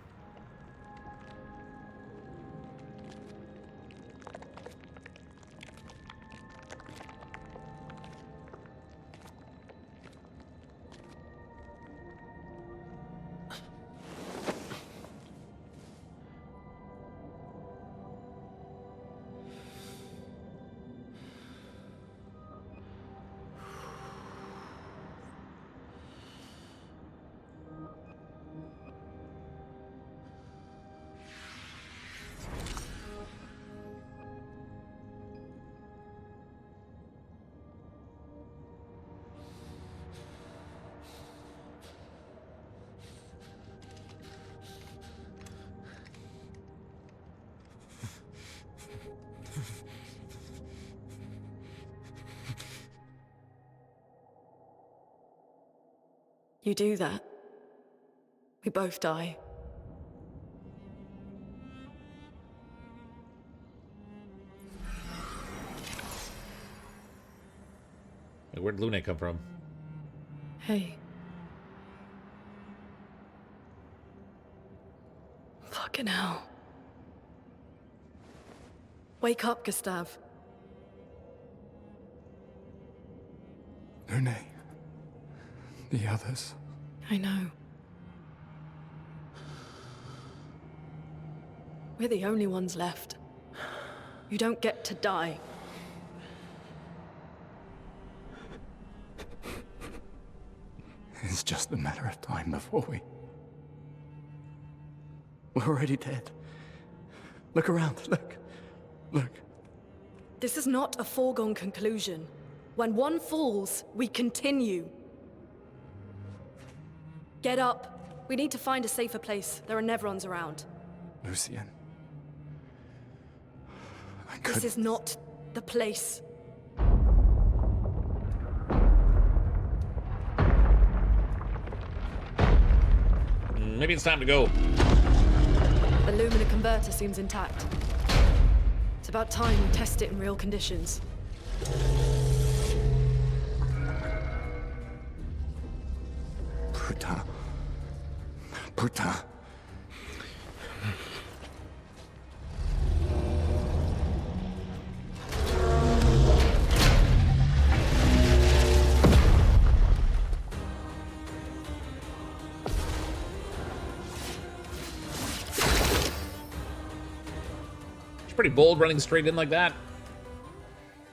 You do that, we both die. Hey, where'd Lune come from? Hey. Fucking hell. Wake up, Gustav. Lune. The others. I know. We're the only ones left. You don't get to die. It's just a matter of time before we're already dead. Look around, look. Look. This is not a foregone conclusion. When one falls, we continue. Get up. We need to find a safer place. There are Nevrons around. Lucien. This is not the place. Maybe it's time to go. The Lumina converter seems intact. It's about time we test it in real conditions. Putain. Putain. It's pretty bold running straight in like that.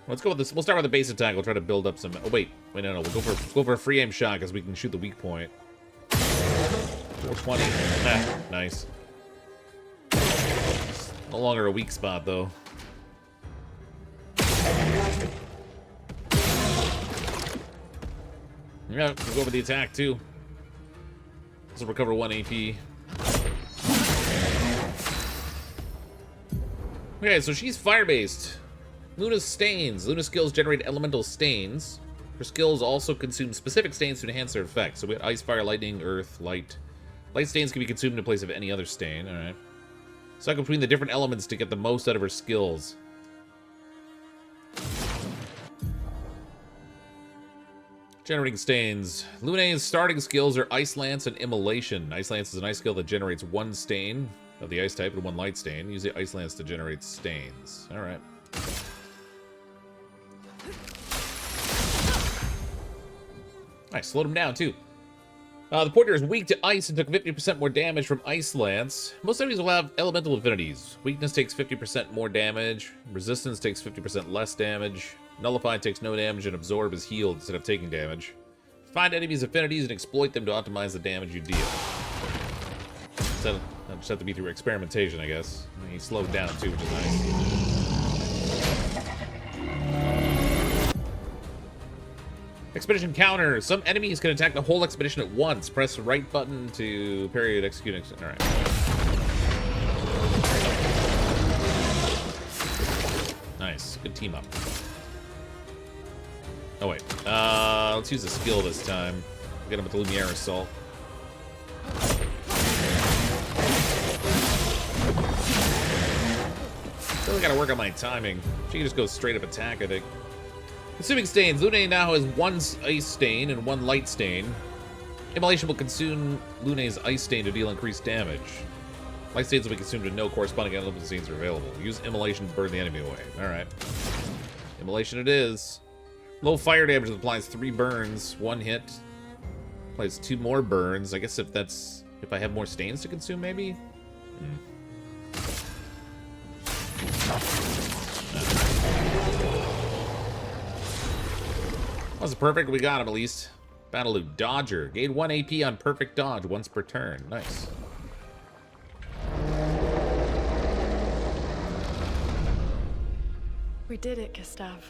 Let's go with this. We'll start with the base attack. We'll try to build up some. Oh wait, no. We'll go for a free aim shot because we can shoot the weak point. 420. Ah, nice. No longer a weak spot though. Yeah, we'll go over the attack too. This will recover 1 AP. Okay, so she's fire-based. Luna's stains. Luna's skills generate elemental stains. Her skills also consume specific stains to enhance their effects. So we have ice, fire, lightning, earth, light. Light stains can be consumed in place of any other stain. Alright. Cycle between the different elements to get the most out of her skills. Generating stains. Luna's starting skills are Ice Lance and Immolation. Ice Lance is an ice skill that generates 1 stain of the ice type and 1 light stain. Use the Ice Lance to generate stains. Alright. I slowed him down too. The pointer is weak to ice and took 50% more damage from ice lance. Most enemies will have elemental affinities. Weakness takes 50% more damage. Resistance takes 50% less damage. Nullify takes no damage, and absorb is healed instead of taking damage. Find enemies' affinities and exploit them to optimize the damage you deal. So that'll just have to be through experimentation, I guess. He slowed down too, which is nice. Expedition counter. Some enemies can attack the whole expedition at once. Press the right button to parry and execute. Alright. Nice. Good team up. Oh, wait. Let's use the skill this time. Get him with the Lumiere Assault. Really gotta work on my timing. She can just go straight up attack, I think. Consuming stains. Lune now has one ice stain and one light stain. Immolation will consume Lune's ice stain to deal increased damage. Light stains will be consumed and no corresponding unlimited stains are available. Use immolation to burn the enemy away. Alright. Immolation it is. Low fire damage applies 3 burns, 1 hit. Applies 2 more burns. I guess if I have more stains to consume, maybe? That was perfect. We got him at least. Battleloop Dodger. Gain 1 AP on perfect dodge once per turn. Nice. We did it, Gustav.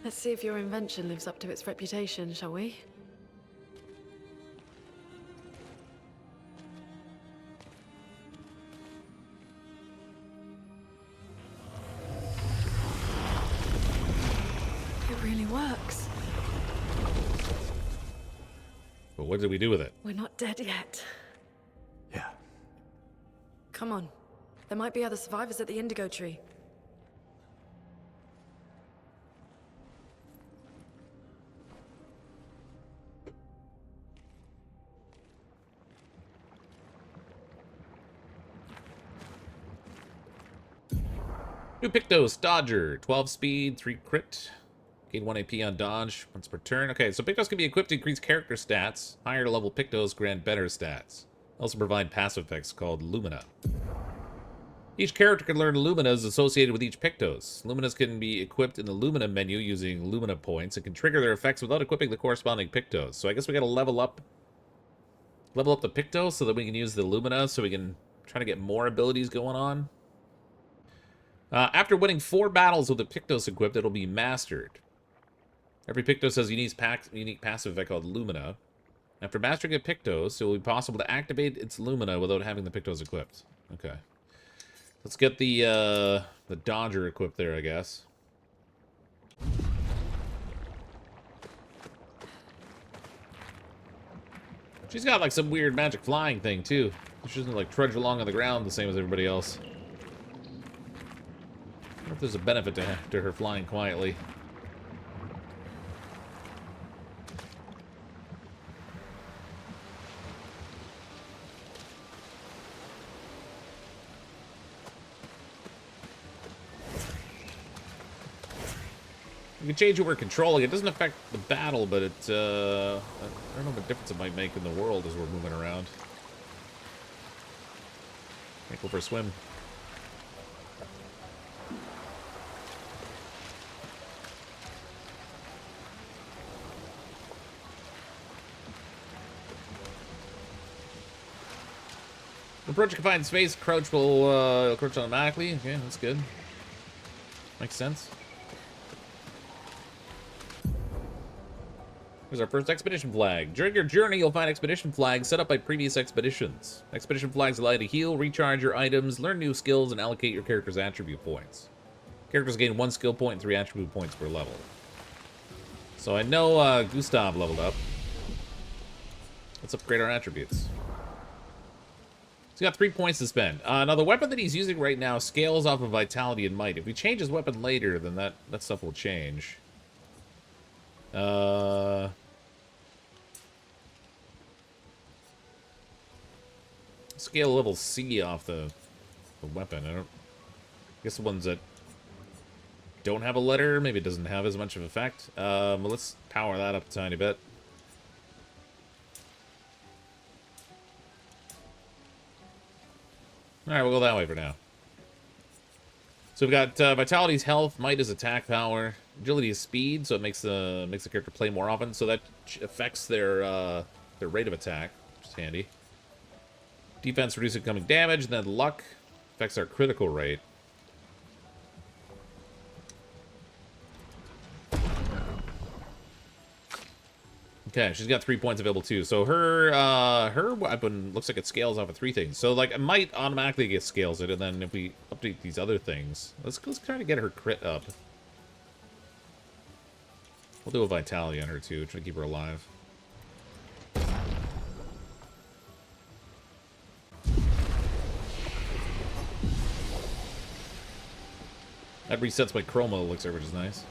Let's see if your invention lives up to its reputation, shall we? It really works. But what did we do with it? We're not dead yet. Yeah. Come on. There might be other survivors at the Indigo Tree. New Pictos Dodger. 12 speed, 3 crit. Gain 1 AP on dodge once per turn. Okay, so Pictos can be equipped to increase character stats. Higher level Pictos grant better stats. Also provide passive effects called Lumina. Each character can learn Luminas associated with each Pictos. Luminas can be equipped in the Lumina menu using Lumina points and can trigger their effects without equipping the corresponding Pictos. So I guess we gotta level up the Pictos so that we can use the Lumina so we can try to get more abilities going on. After winning 4 battles with the Pictos equipped, it'll be mastered. Every Pictos has a unique passive effect called Lumina. After mastering a Pictos, it will be possible to activate its Lumina without having the Pictos equipped. Okay. Let's get the Dodger equipped there, I guess. She's got like some weird magic flying thing too. She doesn't like trudge along on the ground the same as everybody else. I wonder if there's a benefit to her flying quietly. You can change who we're controlling. It doesn't affect the battle, but it, I don't know what difference it might make in the world as we're moving around. Can't go for a swim. Approach a confined space, crouch will crouch automatically. Okay, that's good. Makes sense. Here's our first expedition flag. During your journey, you'll find expedition flags set up by previous expeditions. Expedition flags allow you to heal, recharge your items, learn new skills, and allocate your character's attribute points. Characters gain 1 skill point and 3 attribute points per level. So I know Gustav leveled up. Let's upgrade our attributes. He's got 3 points to spend. Now, the weapon that he's using right now scales off of vitality and might. If we change his weapon later, then that stuff will change. Scale level C off the weapon. I guess the ones that don't have a letter, maybe it doesn't have as much of an effect. But let's power that up a tiny bit. Alright, we'll go that way for now. So we've got Vitality's health, Might is attack power, Agility is speed, so it makes the character play more often, so that affects their rate of attack, which is handy. Defense reduces incoming damage, and then luck affects our critical rate. Okay, she's got 3 points available too. So her weapon looks like it scales off of 3 things. So like it might automatically get scales it, and then if we update these other things, let's try to get her crit up. We'll do a vitality on her too, try to keep her alive. That resets my chroma elixir, which is nice.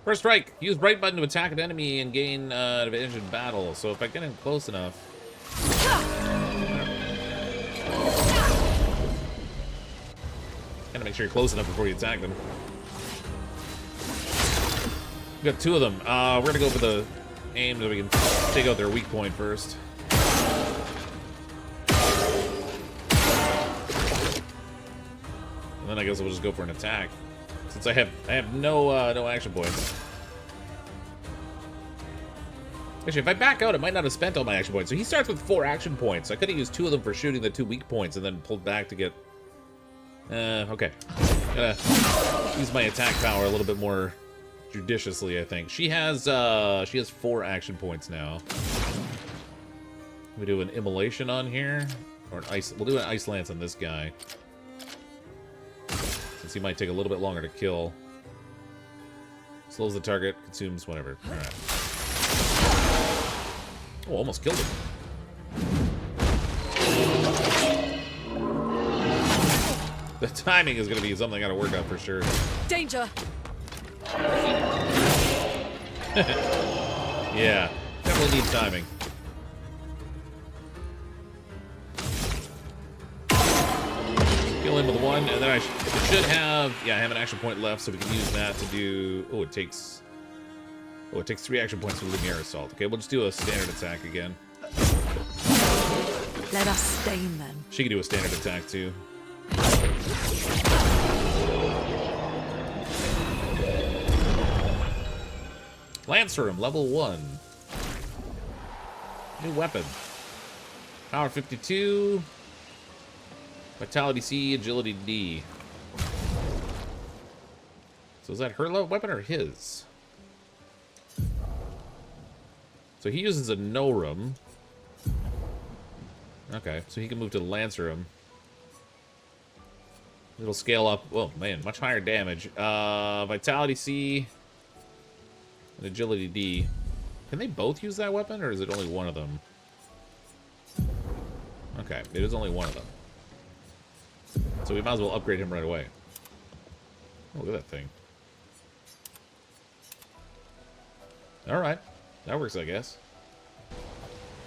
First strike. Use right button to attack an enemy and gain advantage in battle. So if I get in close enough... Gotta make sure you're close enough before you attack them. We got 2 of them. We're gonna go for the aim so we can take out their weak point first. And then I guess we'll just go for an attack. Since I have no action points. Actually, if I back out, I might not have spent all my action points. So he starts with 4 action points. So I could have used 2 of them for shooting the 2 weak points and then pulled back to get... okay. Gotta use my attack power a little bit more judiciously, I think. She has 4 action points now. We do an immolation on here. Or an ice... We'll do an ice lance on this guy. Since he might take a little bit longer to kill. Slows the target, consumes whatever. Alright. Oh, almost killed him. The timing is going to be something I got to work on for sure. Danger! Yeah, definitely need timing. Kill him with 1, and then I should have... Yeah, I have an action point left, so we can use that to do... Oh, it takes 3 action points for Lumiere Assault. Okay, we'll just do a standard attack again. Let us stain them. She can do a standard attack, too. Lancerum, level 1. New weapon. Power 52. Vitality C, Agility D. So is that her weapon or his? So he uses a Norum. Okay, so he can move to Lancerum. It'll scale up. Oh man, much higher damage. Vitality C and Agility D. Can they both use that weapon, or is it only one of them? Okay, it is only one of them. So we might as well upgrade him right away. Oh, look at that thing. Alright. That works, I guess.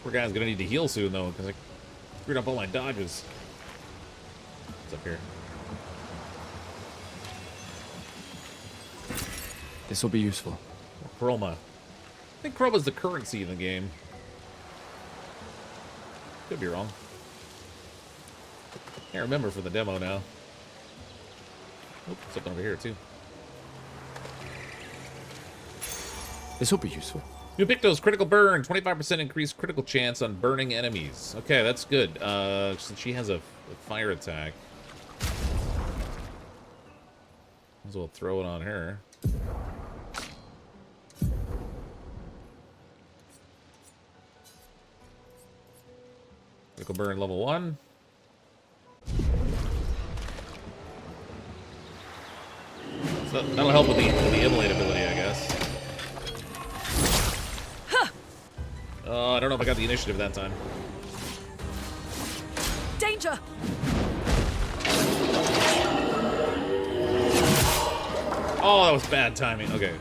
Poor guy's gonna need to heal soon, though, because I screwed up all my dodges. What's up here? This will be useful. Chroma. I think Chroma's the currency in the game. Could be wrong. Can't remember for the demo now. Oh, something over here, too. This will be useful. New Pictos, critical burn, 25% increased critical chance on burning enemies. Okay, that's good. Since she has a fire attack. Might as well throw it on her. Critical burn level 1. So that'll help with the immolate ability, I guess. I don't know if I got the initiative that time. Danger! Oh, that was bad timing. Okay.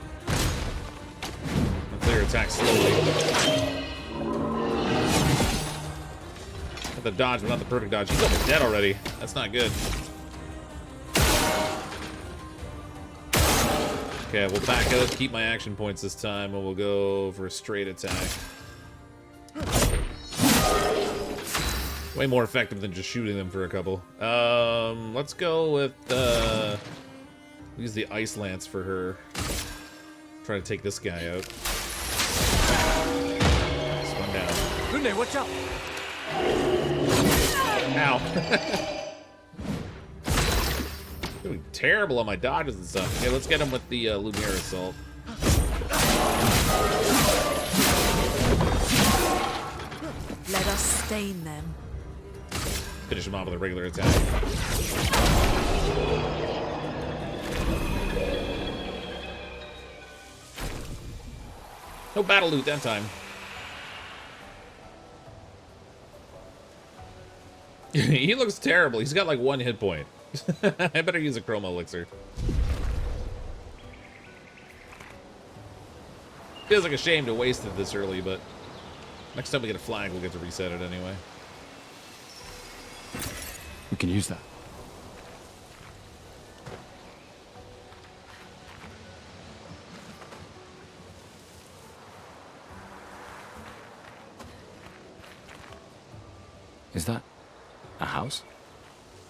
I'll clear attack slowly. Got the dodge, but not the perfect dodge. He's almost dead already. That's not good. Okay, we'll back out, keep my action points this time, and we'll go for a straight attack. Way more effective than just shooting them for a couple. Let's go with, use the Ice Lance for her. Try to take this guy out. This one down. Lunde, watch out! Ow. Doing terrible on my dodges and stuff. Okay, let's get him with the Lumiere Assault. Let us stain them. Finish him off with a regular attack. No battle loot that time. He looks terrible. He's got like 1 hit point. I better use a chroma elixir. Feels like a shame to waste it this early, but next time we get a flag, we'll get to reset it anyway. We can use that. Is that a house?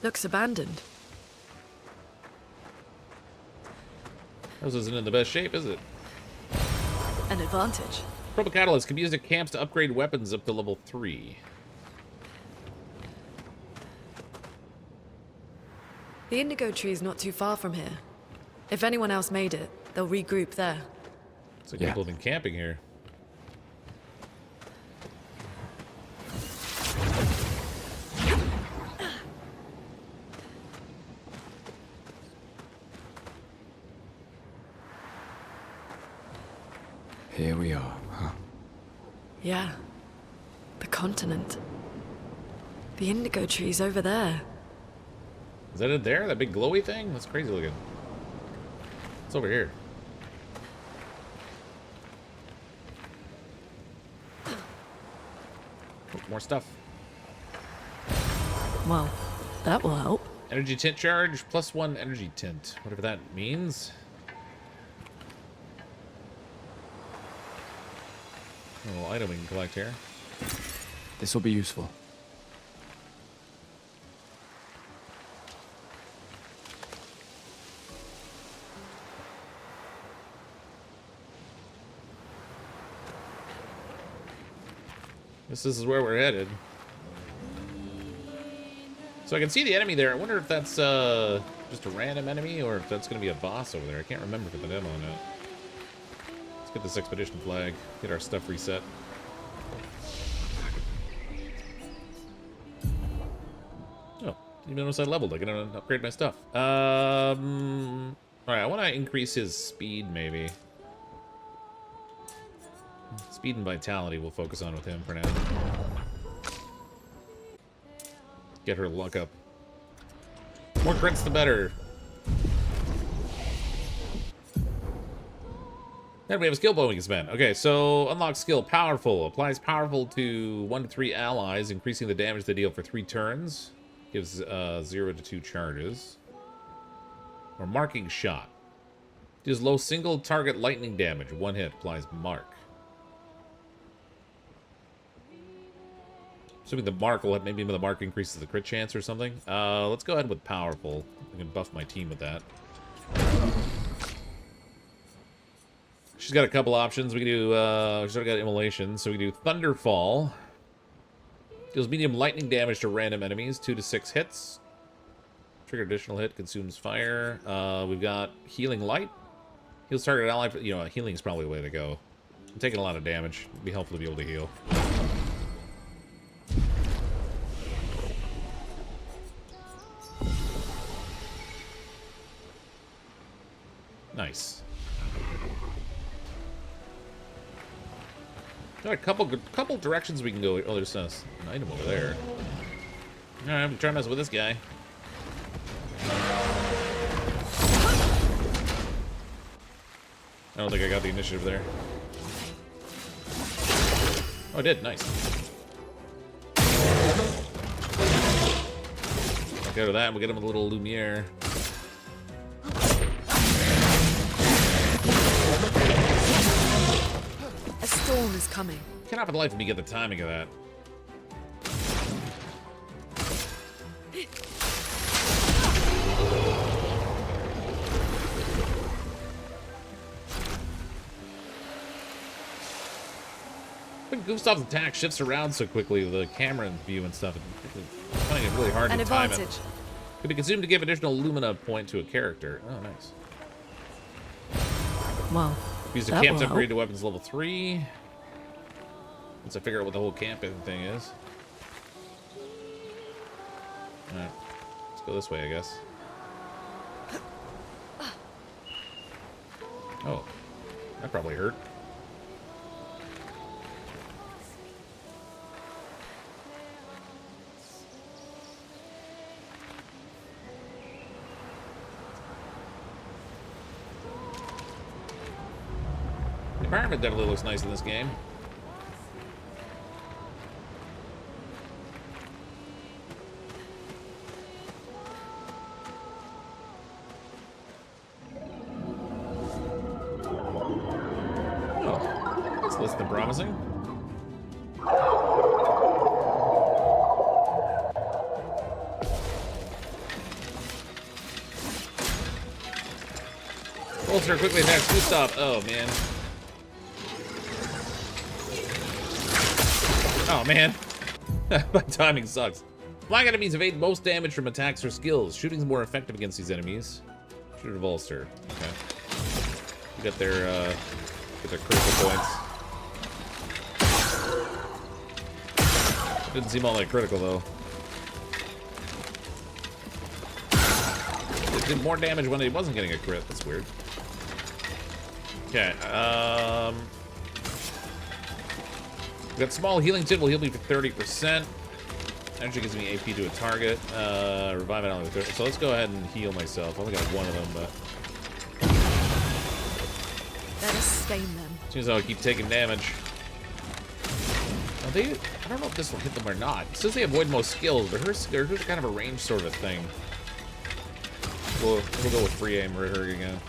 Looks abandoned. House isn't in the best shape, is it? An advantage. Purple Catalyst can be used at camps to upgrade weapons up to level 3. The indigo tree is not too far from here. If anyone else made it, they'll regroup there. So people have been camping here. Here we are, huh? Yeah. The continent. The indigo tree's over there. Is that it there? That big glowy thing? That's crazy looking. It's over here. Oh, more stuff. Well, that will help. Energy tint charge, +1 energy tint. Whatever that means. A little item we can collect here. This will be useful. This is where we're headed. So I can see the enemy there. I wonder if that's just a random enemy or if that's going to be a boss over there. I can't remember for the demo now. Let's get this expedition flag. Get our stuff reset. Oh, didn't even notice I leveled. I can upgrade my stuff. Alright, I want to increase his speed maybe. Speed and vitality we'll focus on with him for now. Get her luck up. More crits the better. Then we have a skill point we can spend. Okay, so unlock skill Powerful. Applies Powerful to 1 to 3 allies, increasing the damage they deal for 3 turns. Gives 0 to 2 charges. Or Marking Shot. Deals low single target lightning damage. 1 hit. Applies Mark. Assuming the mark will have, maybe the mark increases the crit chance or something. Let's go ahead with Powerful. I can buff my team with that. She's got a couple options. We can do, she's already got Immolation, so we can do Thunderfall. Deals medium lightning damage to random enemies, 2 to 6 hits. Trigger additional hit, consumes fire. We've got Healing Light. Heals target ally, you know, healing is probably the way to go. I'm taking a lot of damage. It'd be helpful to be able to heal. Nice. Got a couple directions we can go. Oh, there's an item over there. Alright, I'm trying to mess with this guy. I don't think I got the initiative there. Oh, I did. Nice. I'll go to that and we'll get him with a little Lumiere. storm is coming. Cannot for the life of me get the timing of that. When Gustav's attack shifts around so quickly, the camera view and stuff, it's finding it really hard to time it. Could be consumed to give additional Lumina point to a character. Oh, nice. Wow. Use a camp to upgrade to weapons level 3. Once I figure out what the whole camping thing is. Alright. Let's go this way, I guess. Oh. That probably hurt. The environment definitely looks nice in this game. Oh, that's less than promising. Bolster quickly next. Gustav. Oh man. Oh man, my timing sucks. Flying enemies evade most damage from attacks or skills. Shooting's more effective against these enemies. Shoot a Volster. Okay. You got their critical points. Didn't seem all that critical though. It did more damage when he wasn't getting a crit. That's weird. Okay. Got small healing tip will heal me for 30%. Actually gives me AP to a target. Revive it on the 30. So let's go ahead and heal myself. I only got one of them, but let us stain them. Seems like I'll keep taking damage. I don't know if this will hit them or not. It says they avoid most skills, but hers kind of a range sort of a thing. We'll go with free aim for her again.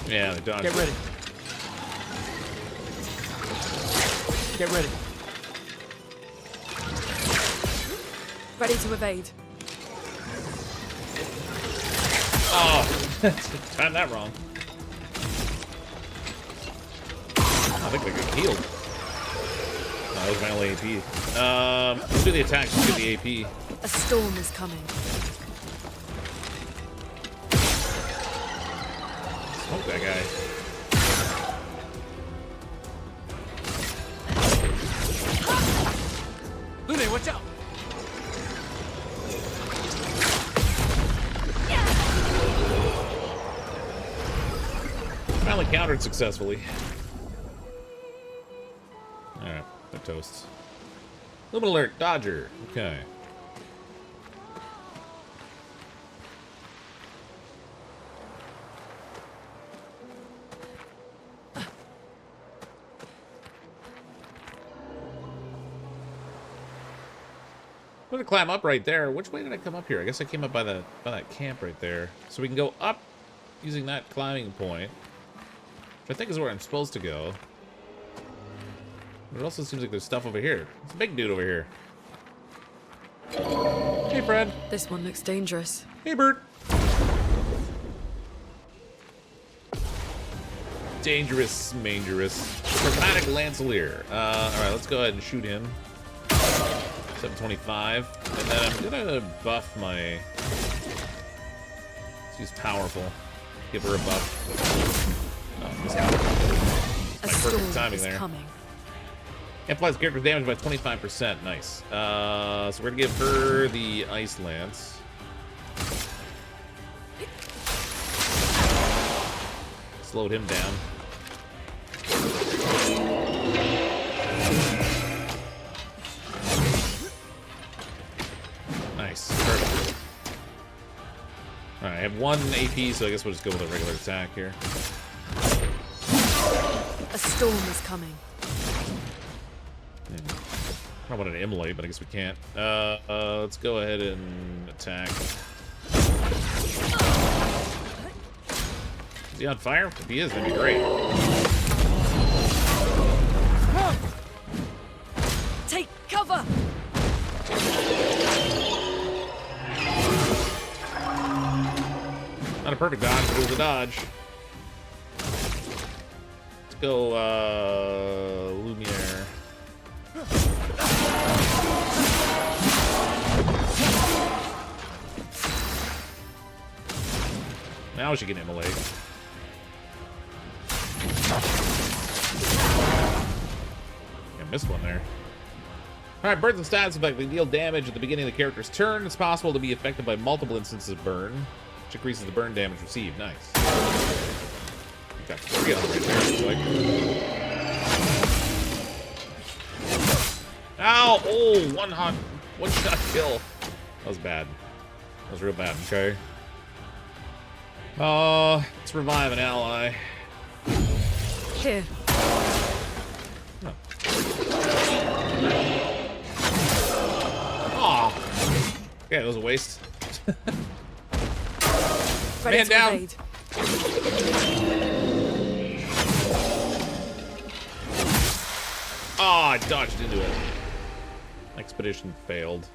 Yeah, they dodged. Get ready. Get ready. Ready to evade. Oh, timed that wrong. I think they got healed. No, that was my only AP. Let's do the attacks, let's do the AP. A storm is coming. Smoke that guy. Lune, watch out! Finally countered successfully. Alright, the toasts. Lumen alert, Dodger. Okay. I'm gonna climb up right there. Which way did I come up here? I guess I came up by that camp right there. So we can go up using that climbing point, which I think is where I'm supposed to go. But it also seems like there's stuff over here. It's a big dude over here. Hey, Fred. This one looks dangerous. Hey, Bert. Dangerous, mangerous. Prismatic Lancelier. Alright, let's go ahead and shoot him. 725. And then I'm gonna buff my... She's powerful. Give her a buff. Oh, this my perfect timing there. Coming. Amplifies character damage by 25%. Nice. So we're gonna give her the Ice Lance. Slowed him down. Nice. Perfect. Alright, I have 1 AP, so I guess we'll just go with a regular attack here. A storm is coming. I wanted to immolate, but I guess we can't. Let's go ahead and attack. Is he on fire? If he is, that'd be great. Take cover! Not a perfect dodge, but it was a dodge. Let's go, Lumiere. Now she can immolate. I missed one there. Alright, burns and stats effectively deal damage at the beginning of the character's turn. It's possible to be affected by multiple instances of burn, which increases the burn damage received. Nice. Got 3 of them right there. Ow! Oh, one shot kill. That was bad. That was real bad, okay? Let's revive an ally. Here. Oh. Yeah, that was a waste. Man down. Evade. Oh, I dodged into it. Expedition failed.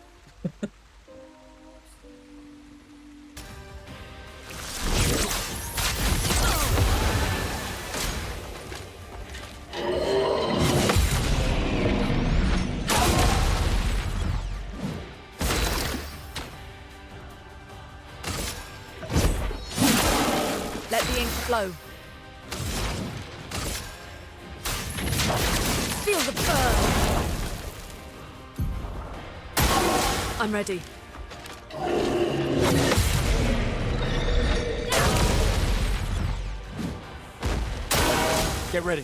Let the ink flow. Feel the burn! I'm ready. Get ready.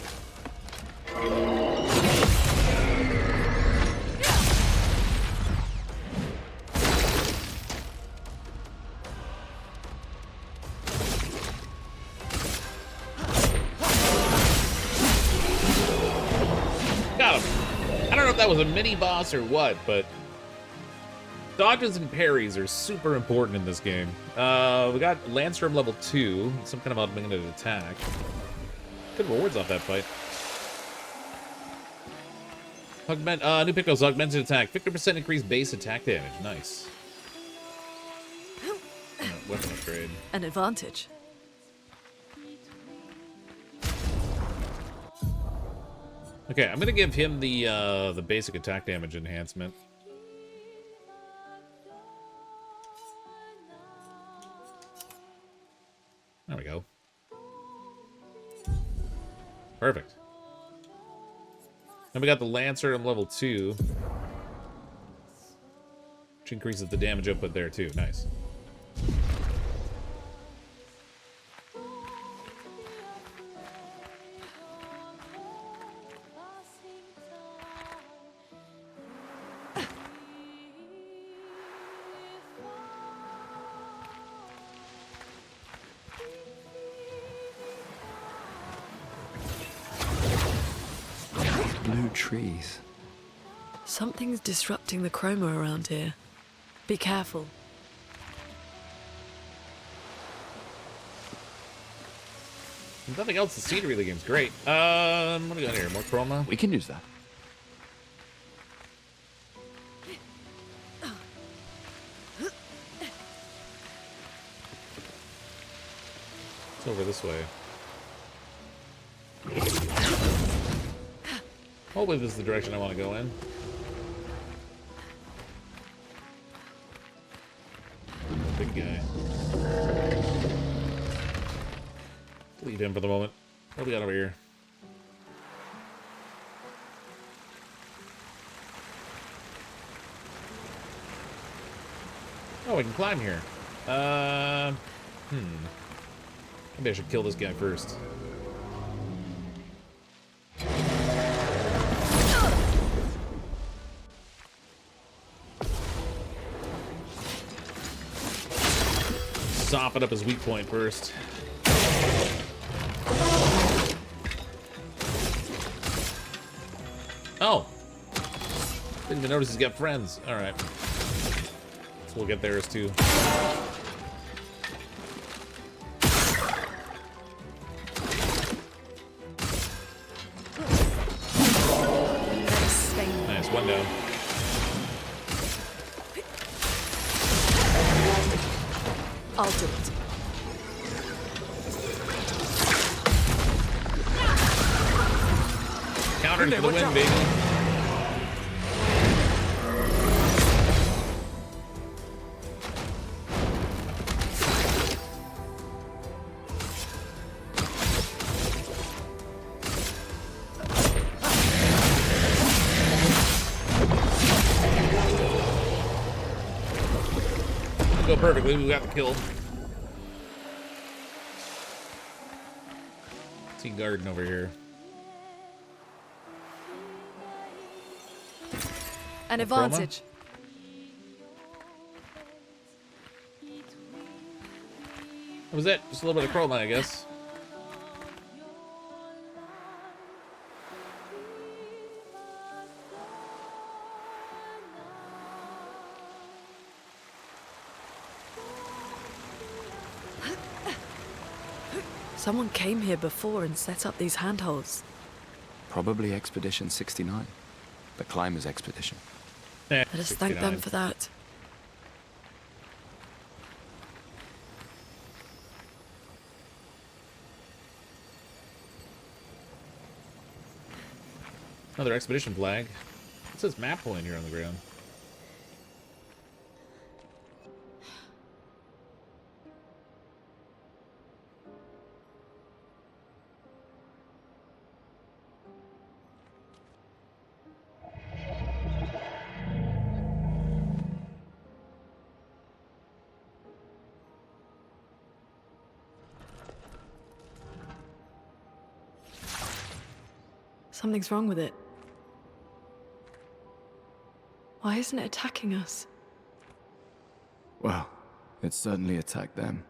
Got him. I don't know if that was a mini boss or what, but dodges and parries are super important in this game. We got Lancer level 2, some kind of augmented attack. Good rewards off that fight. New pick goes augmented attack, 50% increased base attack damage. Nice. Weapon upgrade. An advantage. Okay, I'm gonna give him the basic attack damage enhancement. There we go. Perfect. Then we got the Lancer in level 2, which increases the damage output there too. Nice. Blue trees. Something's disrupting the chroma around here. Be careful. If nothing else, the scenery of the game's great. What do we got here? More chroma? We can use that. It's over this way. Hopefully this is the direction I want to go in. Big guy. Leave him for the moment. What do we got over here? Oh, we can climb here. Maybe I should kill this guy first. Soften up his weak point first. Oh. Didn't even notice he's got friends. Alright. So we'll get theirs too. Nice, one down. I'll do it. Counter for the win, baby. Go perfectly. We got the kill. See Garden over here. An advantage. What was that? Just a little bit of chroma, I guess. Someone came here before and set up these handholds. Probably Expedition 69. The Climbers Expedition. Yeah, Let us thank them for that. Another expedition flag. It says map point here on the ground. Something's wrong with it. Why isn't it attacking us? Well, it certainly attacked them.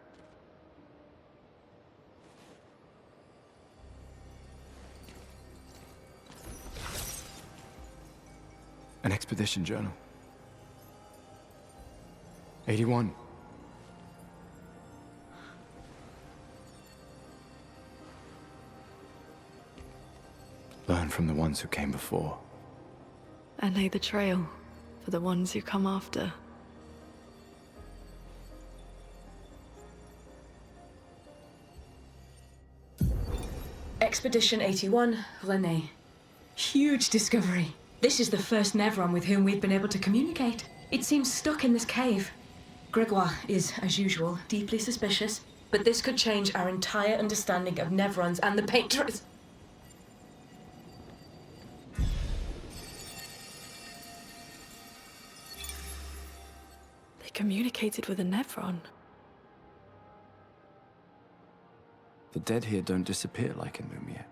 An expedition journal. 81. Learn from the ones who came before. And lay the trail for the ones who come after. Expedition 81, René. Huge discovery. This is the first Nevron with whom we've been able to communicate. It seems stuck in this cave. Gregoire is, as usual, deeply suspicious, but this could change our entire understanding of Nevrons and the Paintress. They communicated with a Nevron. The dead here don't disappear like in Lumiere.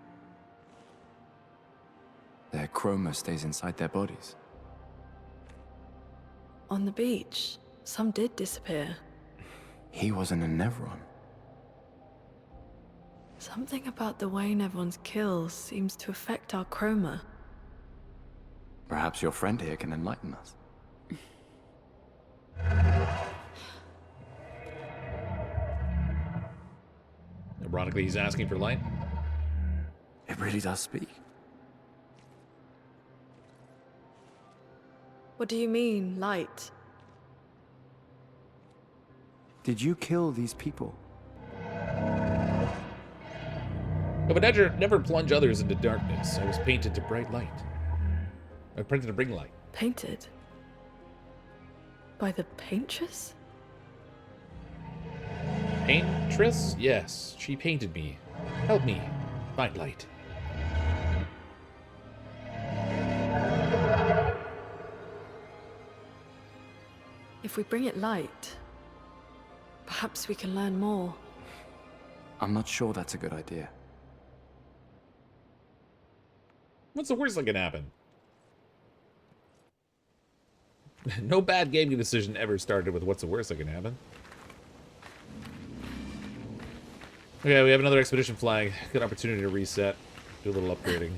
Their chroma stays inside their bodies. On the beach, some did disappear. He wasn't a Nevron. Something about the way Nevrons kill seems to affect our chroma. Perhaps your friend here can enlighten us. Ironically, he's asking for light. It really does speak. What do you mean, light? Did you kill these people? No, but never plunge others into darkness. I was painted to bright light. I was painted to bring light. Painted? By the Paintress? Paintress? Yes, she painted me. Help me find light. If we bring it light, perhaps we can learn more. I'm not sure that's a good idea. What's the worst that can happen? No bad gaming decision ever started with what's the worst that can happen. Okay, we have another expedition flag. Good opportunity to reset. Do a little upgrading.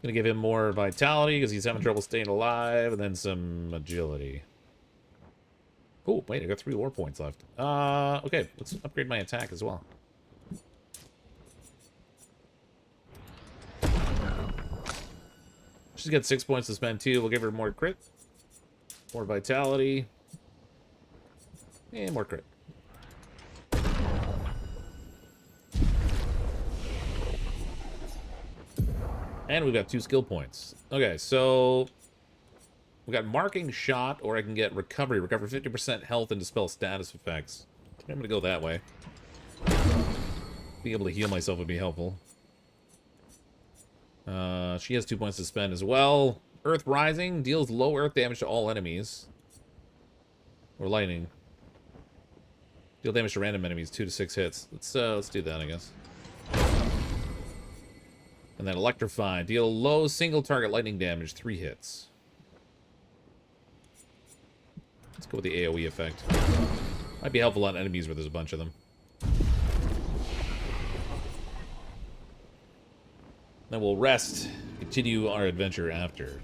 Gonna give him more vitality because he's having trouble staying alive, and then some agility. Oh, wait, I got 3 war points left. Okay, let's upgrade my attack as well. She's got 6 points to spend too. We'll give her more crit, more vitality, and more crit. And we've got 2 skill points. Okay, so we got marking shot, or I can get recovery. Recover 50% health and dispel status effects. I'm gonna go that way. Being able to heal myself would be helpful. She has 2 points to spend as well. Earth Rising deals low earth damage to all enemies. Or lightning. Deal damage to random enemies, 2 to 6 hits. Let's do that, I guess. And then Electrify. Deal low single target lightning damage, 3 hits. Let's go with the AoE effect. Might be helpful on enemies where there's a bunch of them. Then we'll rest. Continue our adventure after.